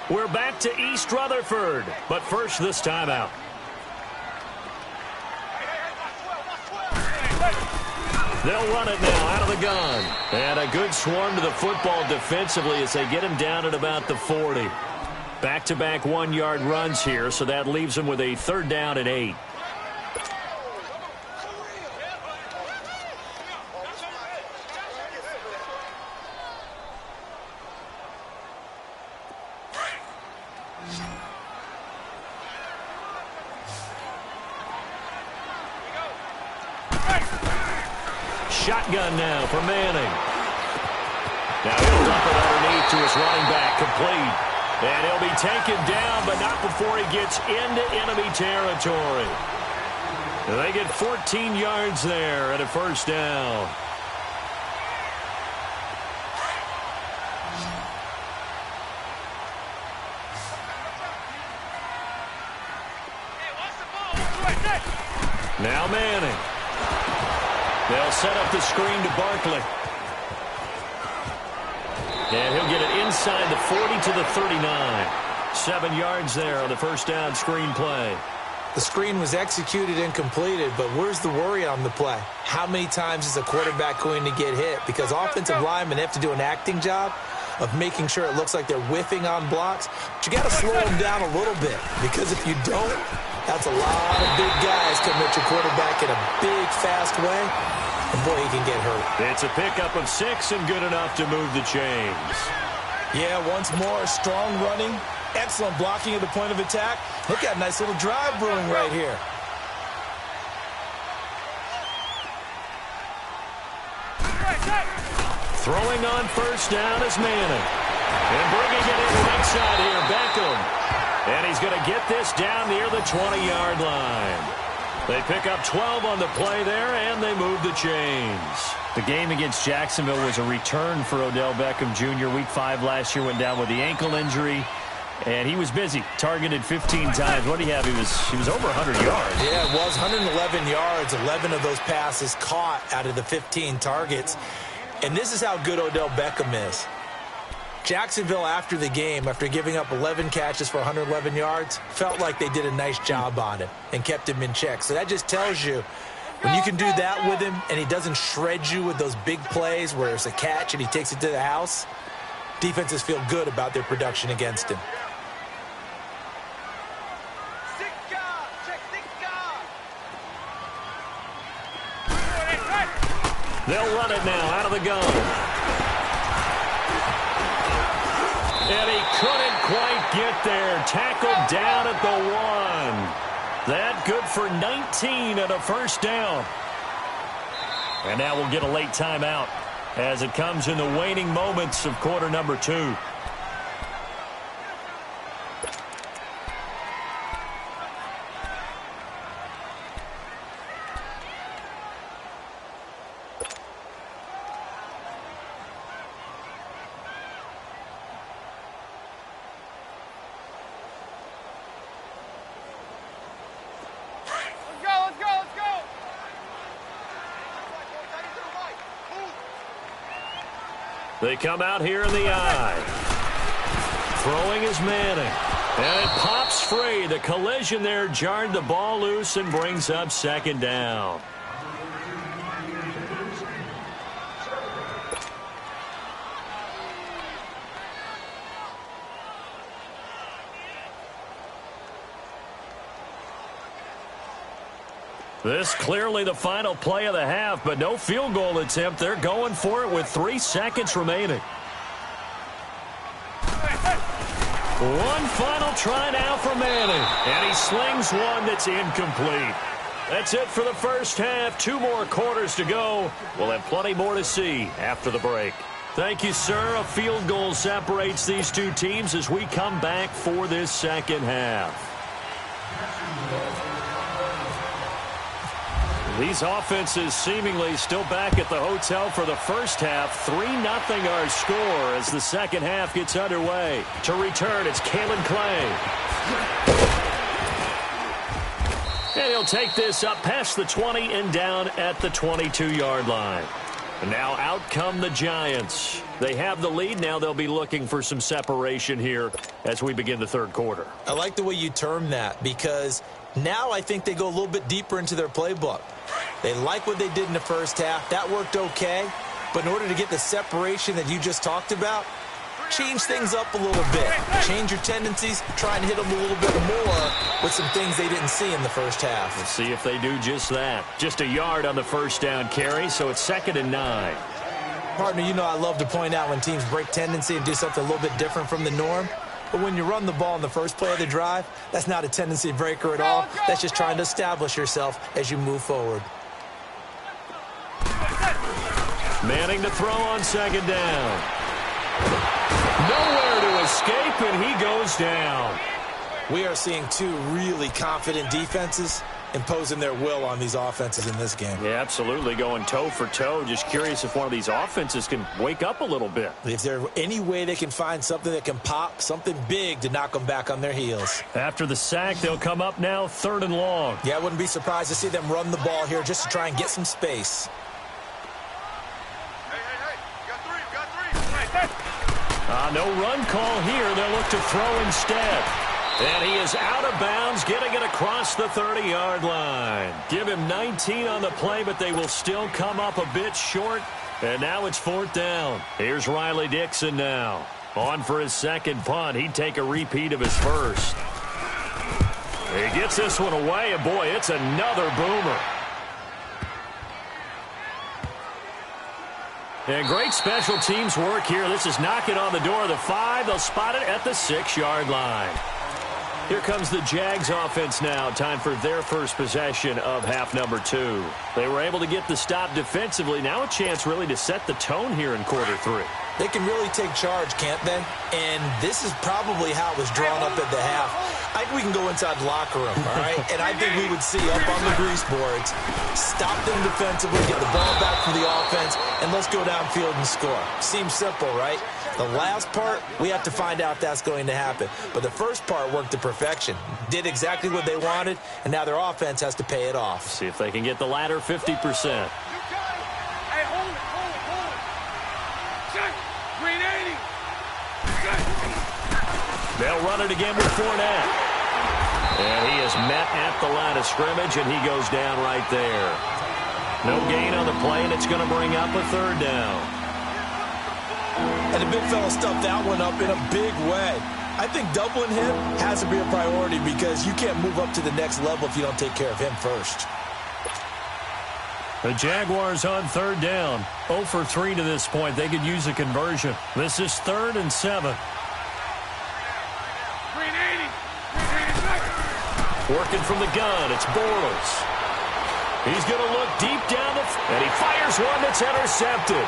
We're back to East Rutherford. But first, this timeout. They'll run it now out of the gun. And a good swarm to the football defensively as they get him down at about the 40. Back-to-back 1-yard runs here, so that leaves them with a 3rd down and 8. Shotgun now for Manning. Now he'll dump it underneath to his running back, complete. And he'll be taken down, but not before he gets into enemy territory. And they get 14 yards there at a first down. Now Manning. They'll set up the screen to Barkley. And he'll get it inside the 40 to the 39. 7 yards there on the first down screen play. The screen was executed and completed, but where's the worry on the play? How many times is a quarterback going to get hit? Because offensive linemen have to do an acting job of making sure it looks like they're whiffing on blocks. But you got to slow them down a little bit, because if you don't, that's a lot of big guys coming at your quarterback in a big, fast way. And boy, he can get hurt. It's a pickup of 6 and good enough to move the chains. Yeah, once more, strong running, excellent blocking at the point of attack. Look at a nice little drive brewing right here. Throwing on first down is Manning. And bringing it in right side here, Beckham. And he's going to get this down near the 20-yard line. They pick up 12 on the play there, and they move the chains. The game against Jacksonville was a return for Odell Beckham Jr. Week 5 last year, went down with the ankle injury, and he was busy. Targeted 15 times. What did he have? He was over 100 yards. Yeah, it was 111 yards. 11 of those passes caught out of the 15 targets. And this is how good Odell Beckham is. Jacksonville, after the game, after giving up 11 catches for 111 yards, felt like they did a nice job on it and kept him in check. So that just tells you, when you can do that with him and he doesn't shred you with those big plays where it's a catch and he takes it to the house, defenses feel good about their production against him. They'll run it now out of the gun. And he couldn't quite get there. Tackled down at the 1. That good for 19 and a first down. And now we'll get a late timeout as it comes in the waning moments of quarter number 2. They come out here in the eye. Throwing is Manning. And it pops free. The collision there jarred the ball loose and brings up second down. This clearly the final play of the half, but no field goal attempt. They're going for it with 3 seconds remaining. One final try now for Manning, and he slings one that's incomplete. That's it for the first half. 2 more quarters to go. We'll have plenty more to see after the break. Thank you, sir. A field goal separates these two teams as we come back for this second half. These offenses seemingly still back at the hotel for the first half. 3-0 our score as the second half gets underway. To return, it's Kalen Clay. And he'll take this up past the 20 and down at the 22-yard line. And now out come the Giants. They have the lead. Now they'll be looking for some separation here as we begin the third quarter. I like the way you term that, because now I think they go a little bit deeper into their playbook. They like what they did in the first half. That worked okay. But in order to get the separation that you just talked about, change things up a little bit. Change your tendencies. Try and hit them a little bit more with some things they didn't see in the first half. We'll see if they do just that. Just a yard on the first down carry, so it's 2nd and 9. Partner, you know I love to point out when teams break tendency and do something a little bit different from the norm. But when you run the ball in the first play of the drive, that's not a tendency breaker at all. That's just trying to establish yourself as you move forward. Manning to throw on 2nd down. Nowhere to escape, and he goes down. We are seeing 2 really confident defenses imposing their will on these offenses in this game. Yeah, absolutely, going toe for toe. Just curious if one of these offenses can wake up a little bit. If there's any way they can find something that can pop, something big to knock them back on their heels. After the sack, they'll come up now 3rd and long. Yeah, I wouldn't be surprised to see them run the ball here just to try and get some space. No run call here. They'll look to throw instead. And he is out of bounds, getting it across the 30-yard line. Give him 19 on the play, but they will still come up a bit short. And now it's 4th down. Here's Riley Dixon now. On for his second punt. He'd take a repeat of his first. He gets this one away, and boy, it's another boomer. And great special teams work here. This is knocking on the door of the 5. They'll spot it at the 6-yard line. Here comes the Jags offense now. Time for their first possession of half number 2. They were able to get the stop defensively. Now a chance really to set the tone here in quarter 3. They can really take charge, can't they? And this is probably how it was drawn up at the half. I think we can go inside the locker room, all right? And I think we would see up on the grease boards, stop them defensively, get the ball back from the offense, and let's go downfield and score. Seems simple, right? The last part, we have to find out if that's going to happen. But the first part worked to perfection. Did exactly what they wanted, and now their offense has to pay it off. See if they can get the latter 50%. They'll run it again with Fournette. And he is met at the line of scrimmage, and he goes down right there. No gain on the play, and it's going to bring up a 3rd down. And the big fella stuffed that one up in a big way. I think doubling him has to be a priority because you can't move up to the next level if you don't take care of him first. The Jaguars on 3rd down. 0 for 3 to this point. They could use a conversion. This is 3rd and 7. Working from the gun, it's Bortles. He's going to look deep down and he fires one that's intercepted.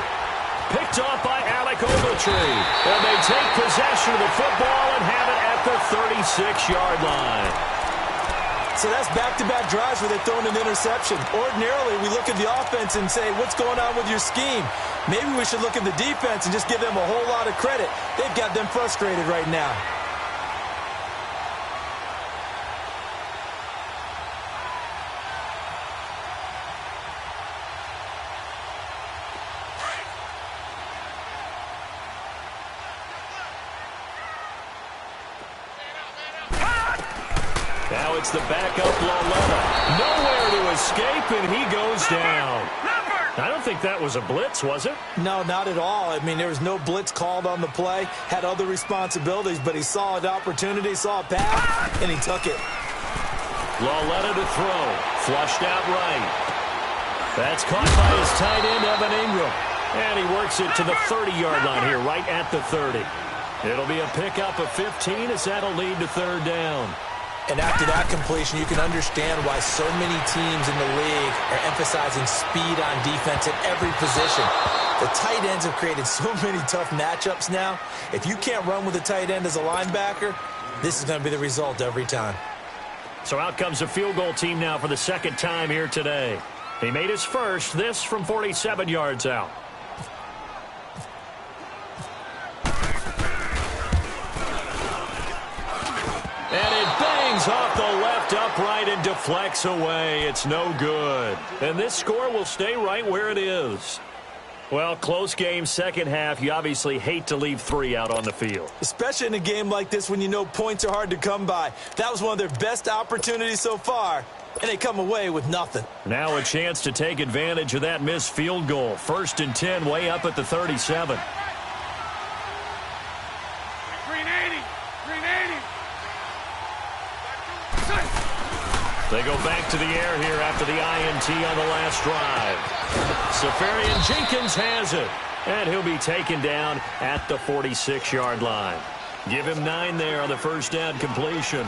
Picked off by Alec Ogletree. And they take possession of the football and have it at the 36-yard line. So that's back-to-back drives where they're throwing an interception. Ordinarily, we look at the offense and say, what's going on with your scheme? Maybe we should look at the defense and just give them a whole lot of credit. They've got them frustrated right now. Now it's the backup Loletta. Nowhere to escape, and he goes down. I don't think that was a blitz, was it? No, not at all. I mean, there was no blitz called on the play. Had other responsibilities, but he saw an opportunity, saw a pass, and he took it. Loletta to throw. Flushed out right. That's caught by his tight end, Evan Ingram. And he works it to the 30-yard line here, right at the 30. It'll be a pickup of 15 as that'll lead to 3rd down. And after that completion, you can understand why so many teams in the league are emphasizing speed on defense at every position. The tight ends have created so many tough matchups now. If you can't run with a tight end as a linebacker, this is going to be the result every time. So out comes a field goal team now for the 2nd time here today. He made his first, this from 47 yards out. And it bangs off the left upright and deflects away. It's no good. And this score will stay right where it is. Well, close game, second half. You obviously hate to leave 3 out on the field. Especially in a game like this when you know points are hard to come by. That was one of their best opportunities so far, and they come away with nothing. Now a chance to take advantage of that missed field goal. 1st and 10, way up at the 37. They go back to the air here after the INT on the last drive. Safarian Jenkins has it. And he'll be taken down at the 46-yard line. Give him 9 there on the first down completion.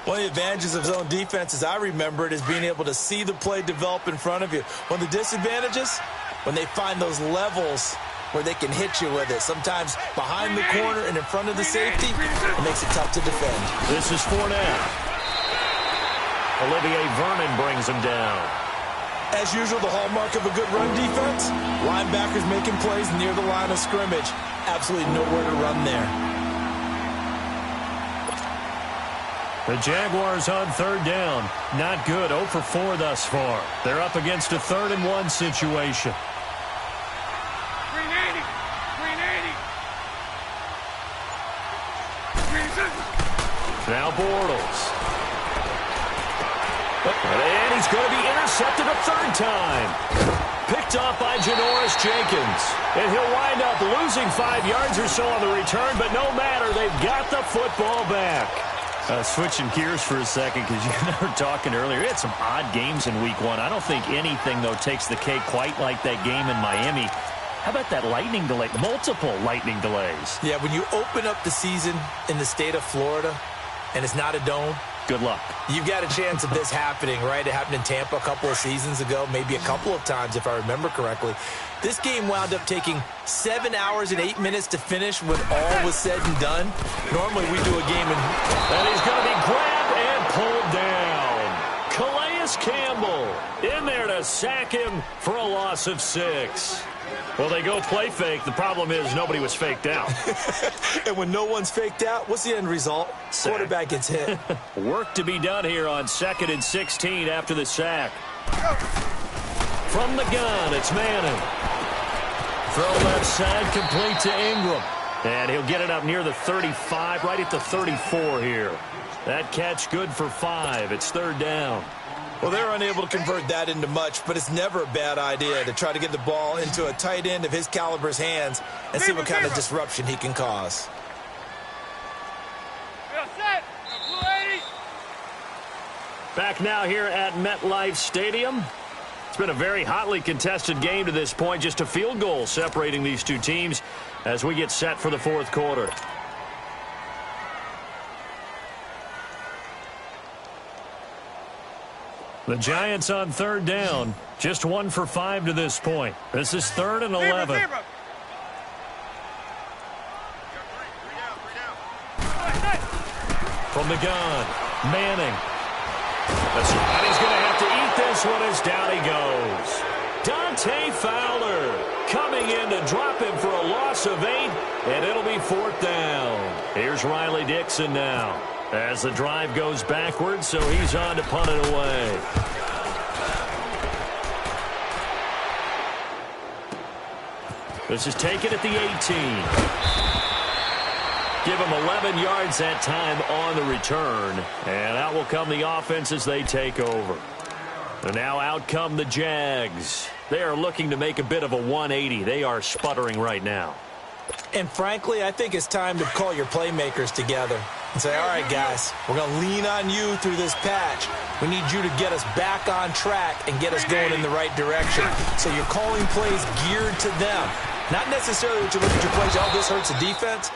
One of the advantages of zone defense, as I remember it, is being able to see the play develop in front of you. One of the disadvantages, when they find those levels where they can hit you with it. Sometimes behind the corner and in front of the safety, it makes it tough to defend. This is Fournette. Olivier Vernon brings him down. As usual, the hallmark of a good run defense, linebackers making plays near the line of scrimmage. Absolutely nowhere to run there. The Jaguars on third down. Not good. 0 for 4 thus far. They're up against a 3rd and 1 situation. Green 80. Green 80. Green 60. Now Bortles. And he's going to be intercepted a 3rd time. Picked off by Janoris Jenkins. And he'll wind up losing 5 yards or so on the return, but no matter, they've got the football back. Switching gears for a second, because you and I were talking earlier, we had some odd games in week 1. I don't think anything, though, takes the cake quite like that game in Miami. How about that lightning delay? Multiple lightning delays. Yeah, when you open up the season in the state of Florida and it's not a dome, good luck. You've got a chance of this happening, right? It happened in Tampa a couple of seasons ago, maybe a couple of times if I remember correctly. This game wound up taking 7 hours and 8 minutes to finish when all was said and done. Normally we do a game and he's going to be grabbed and pulled down. Calais Campbell in there to sack him for a loss of 6. Well, they go play fake. The problem is nobody was faked out. And when no one's faked out, what's the end result? Sack. Quarterback gets hit. Work to be done here on 2nd and 16 after the sack. From the gun, it's Madden. Throw left side, complete to Ingram. And he'll get it up near the 35, right at the 34 here. That catch good for 5. It's 3rd down. Well, they're unable to convert that into much, but it's never a bad idea to try to get the ball into a tight end of his caliber's hands and see what kind of disruption he can cause. Back now here at MetLife Stadium. It's been a very hotly contested game to this point. Just a field goal separating these two teams as we get set for the 4th quarter. The Giants on 3rd down. Just 1 for 5 to this point. This is 3rd and 11. From the gun, Manning. And he's going to have to eat this one as down he goes. Dante Fowler coming in to drop him for a loss of 8, and it'll be 4th down. Here's Riley Dixon now as the drive goes backwards, so he's on to punt it away. This is taken at the 18. Give him 11 yards that time on the return. And out will come the offense as they take over. And now out come the Jags. They are looking to make a bit of a 180. They are sputtering right now. And frankly, I think it's time to call your playmakers together and say, all right, guys, we're going to lean on you through this patch. We need you to get us back on track and get us going in the right direction. So you're calling plays geared to them. Not necessarily that you look at your plays, oh, this hurts the defense.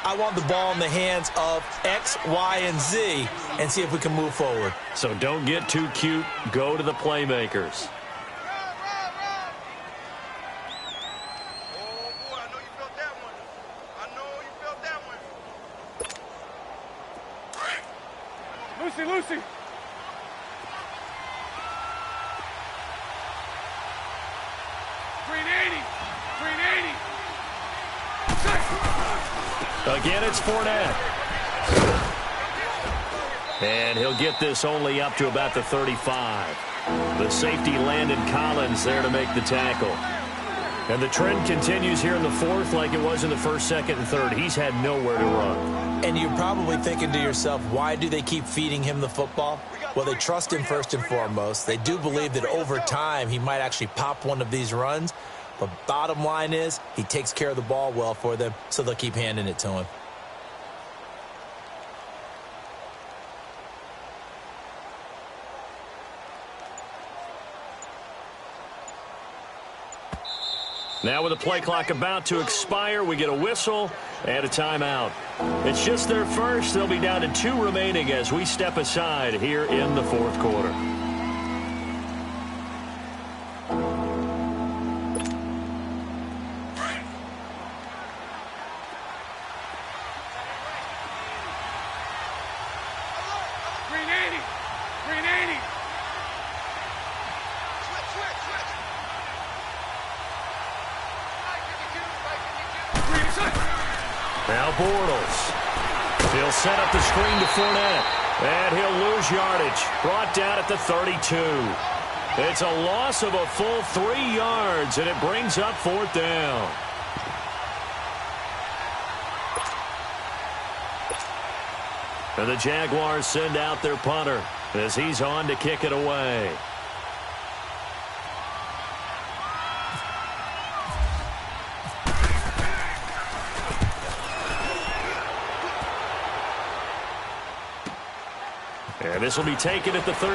I want the ball in the hands of X, Y, and Z and see if we can move forward. So don't get too cute. Go to the playmakers. Lucy. Green 80. Again, it's Fournette. And he'll get this only up to about the 35. The safety Landon Collins there to make the tackle. And the trend continues here in the 4th like it was in the 1st, 2nd, and 3rd. He's had nowhere to run. And you're probably thinking to yourself, why do they keep feeding him the football? Well, they trust him first and foremost. They do believe that over time he might actually pop one of these runs. But bottom line is he takes care of the ball well for them, so they'll keep handing it to him. Now with the play clock about to expire, we get a whistle and a timeout. It's just their first. They'll be down to 2 remaining as we step aside here in the 4th quarter. Green 80. Now Bortles. He'll set up the screen to Fournette. And he'll lose yardage. Brought down at the 32. It's a loss of a full 3 yards, and it brings up 4th down. And the Jaguars send out their punter as he's on to kick it away. And this will be taken at the 13.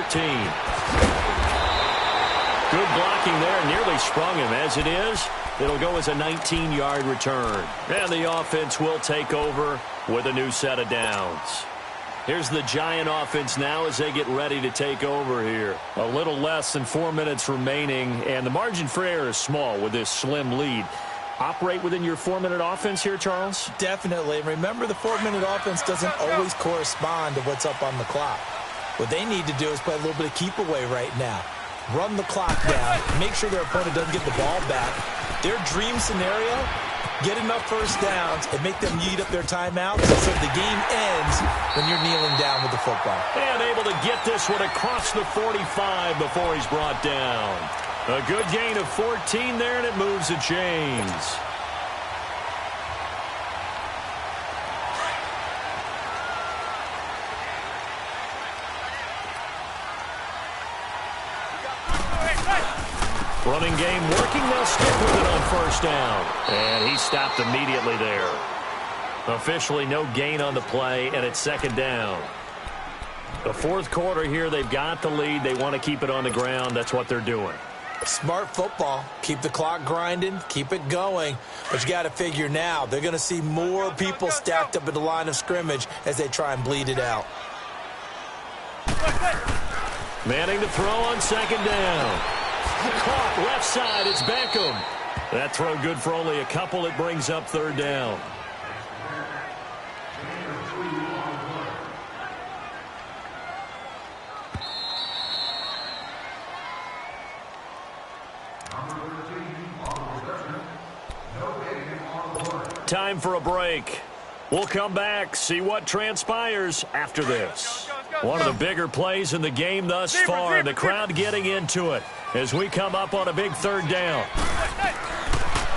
Good blocking there. Nearly sprung him. As it is, it'll go as a 19-yard return. And the offense will take over with a new set of downs. Here's the Giant offense now as they get ready to take over here. A little less than 4 minutes remaining, and the margin for error is small with this slim lead. Operate within your 4-minute offense here, Charles? Definitely. Remember, the 4-minute offense doesn't always correspond to what's up on the clock. What they need to do is play a little bit of keep away right now. Run the clock down. Make sure their opponent doesn't get the ball back. Their dream scenario, get enough first downs and make them eat up their timeouts so the game ends when you're kneeling down with the football. And able to get this one across the 45 before he's brought down. A good gain of 14 there, and it moves the chains. Running game working. They'll stick with it on 1st down. And he stopped immediately there. Officially no gain on the play, and it's 2nd down. The 4th quarter here, they've got the lead. They want to keep it on the ground. That's what they're doing. Smart football. Keep the clock grinding. Keep it going. But you got to figure now, they're going to see more people stacked up at the line of scrimmage as they try and bleed it out. Manning to throw on 2nd down. Caught left side. It's Beckham. That throw good for only a couple. It brings up 3rd down. Time for a break. We'll come back, see what transpires after this. One of the bigger plays in the game thus far. The crowd getting into it as we come up on a big 3rd down.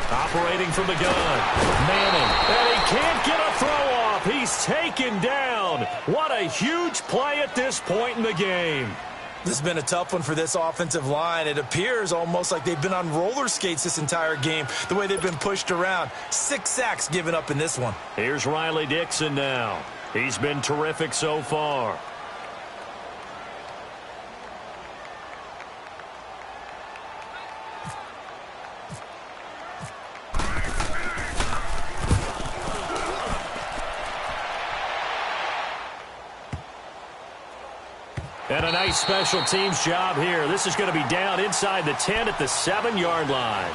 Operating from the gun. Manning. And he can't get a throw off. He's taken down. What a huge play at this point in the game. This has been a tough one for this offensive line. It appears almost like they've been on roller skates this entire game, the way they've been pushed around. 6 sacks given up in this one. Here's Riley Dixon now. He's been terrific so far. And a nice special teams job here. This is going to be down inside the 10 at the 7-yard line.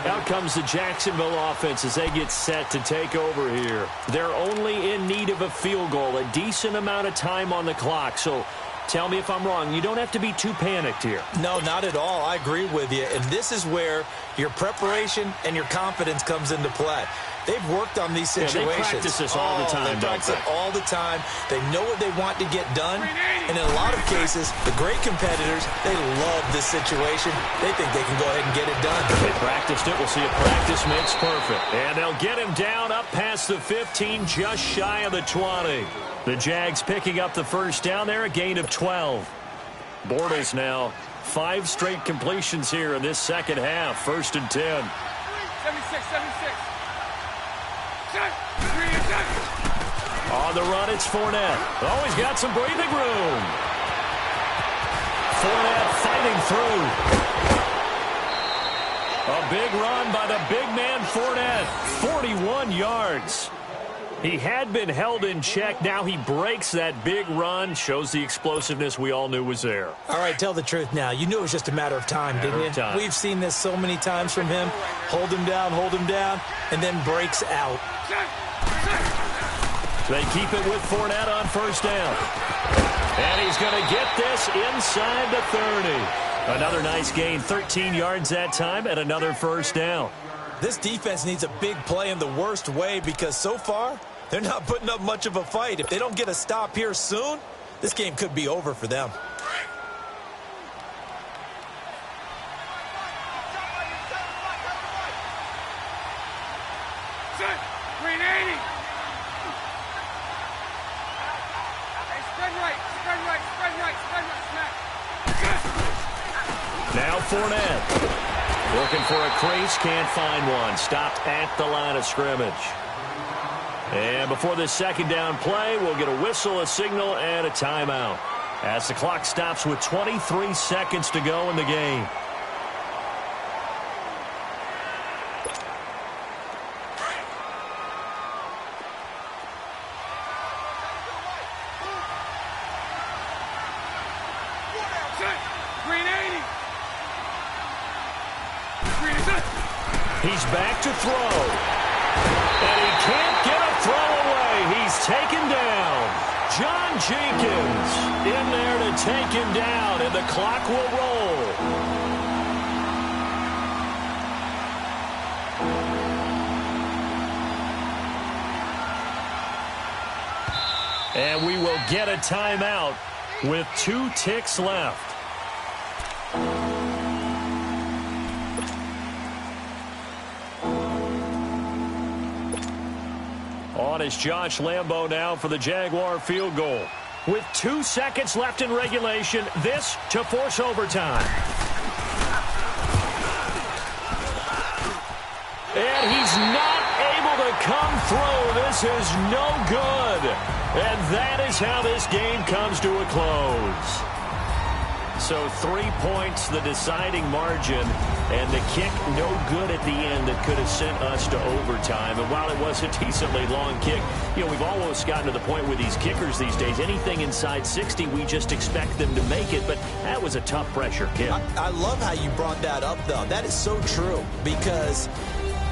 Out comes the Jacksonville offense as they get set to take over here. They're only in need of a field goal, a decent amount of time on the clock. So tell me if I'm wrong. You don't have to be too panicked here. No, not at all. I agree with you. And this is where your preparation and your confidence comes into play. They've worked on these situations. They practice this all the time. They practice it all the time. They know what they want to get done. And in a lot of cases, the great competitors, they love this situation. They think they can go ahead and get it done. They practiced it. We'll see if practice makes perfect. And they'll get him down up past the 15, just shy of the 20. The Jags picking up the 1st down there, a gain of 12. Bortles now, 5 straight completions here in this 2nd half. 1st and 10. 76. On the run, it's Fournette. Oh, he's got some breathing room. Fournette fighting through. A big run by the big man Fournette. 41 yards. He had been held in check. Now he breaks that big run. Shows the explosiveness we all knew was there. All right, tell the truth now. You knew it was just a matter of time, didn't you? Time. We've seen this so many times from him. Hold him down, and then breaks out. They keep it with Fournette on 1st down. And he's going to get this inside the 30. Another nice gain, 13 yards that time, and another 1st down. This defense needs a big play in the worst way because so far, they're not putting up much of a fight. If they don't get a stop here soon, this game could be over for them. Set. Green 80. Hey, spread right, spread right, spread right, spread right. Smack. Now Fournette. Looking for a crease, can't find one. Stopped at the line of scrimmage. And before this second down play, we'll get a whistle, a signal, and a timeout, as the clock stops with 23 seconds to go in the game. Green 80. He's back to throw. And he can't get a throw away. He's taken down. John Jenkins in there to take him down, and the clock will roll. And we will get a timeout with 2 ticks left. On is Josh Lambo now for the Jaguar field goal. With 2 seconds left in regulation, this to force overtime. And he's not able to come through. This is no good. And that is how this game comes to a close. So 3 points, the deciding margin, and the kick no good at the end that could have sent us to overtime. And while it was a decently long kick, you know, we've almost gotten to the point with these kickers these days, anything inside 60, we just expect them to make it. But that was a tough pressure kick. I love how you brought that up, though. That is so true because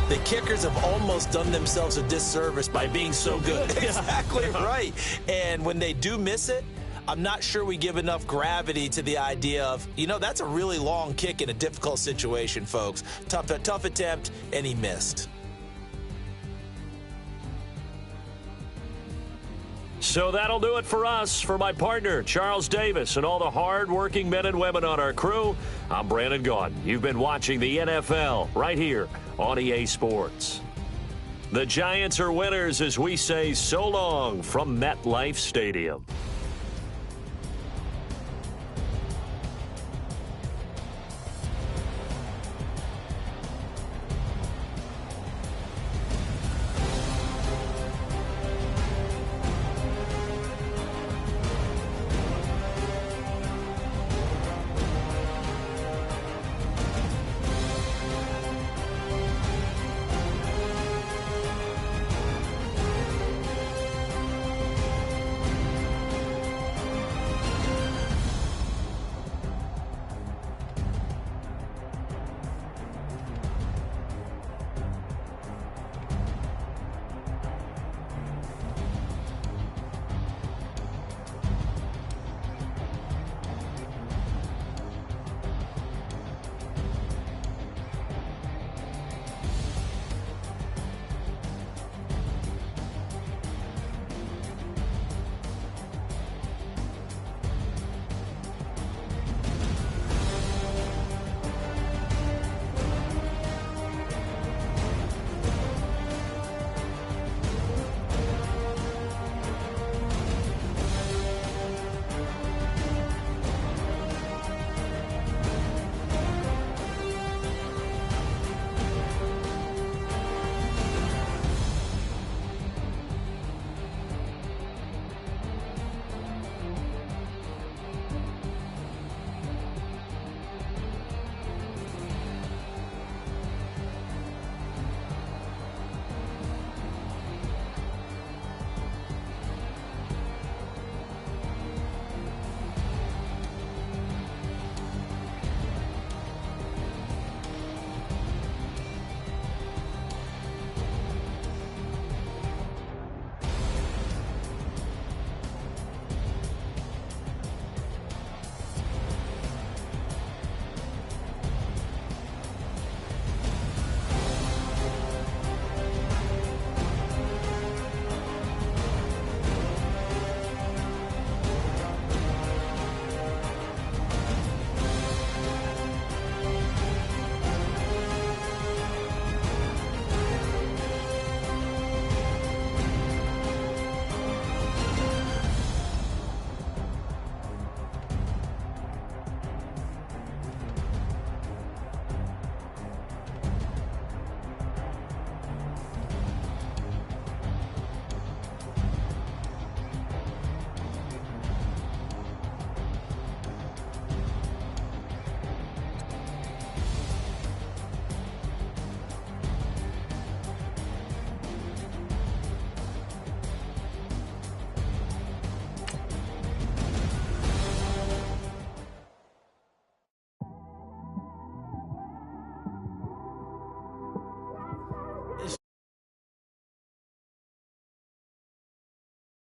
the kickers have almost done themselves a disservice by being so good. Exactly right. And when they do miss it, I'm not sure we give enough gravity to the idea of, you know, that's a really long kick in a difficult situation, folks. Tough attempt, and he missed. So that'll do it for us. For my partner, Charles Davis, and all the hard-working men and women on our crew, I'm Brandon Gaudin. You've been watching the NFL right here on EA Sports. The Giants are winners as we say so long from MetLife Stadium.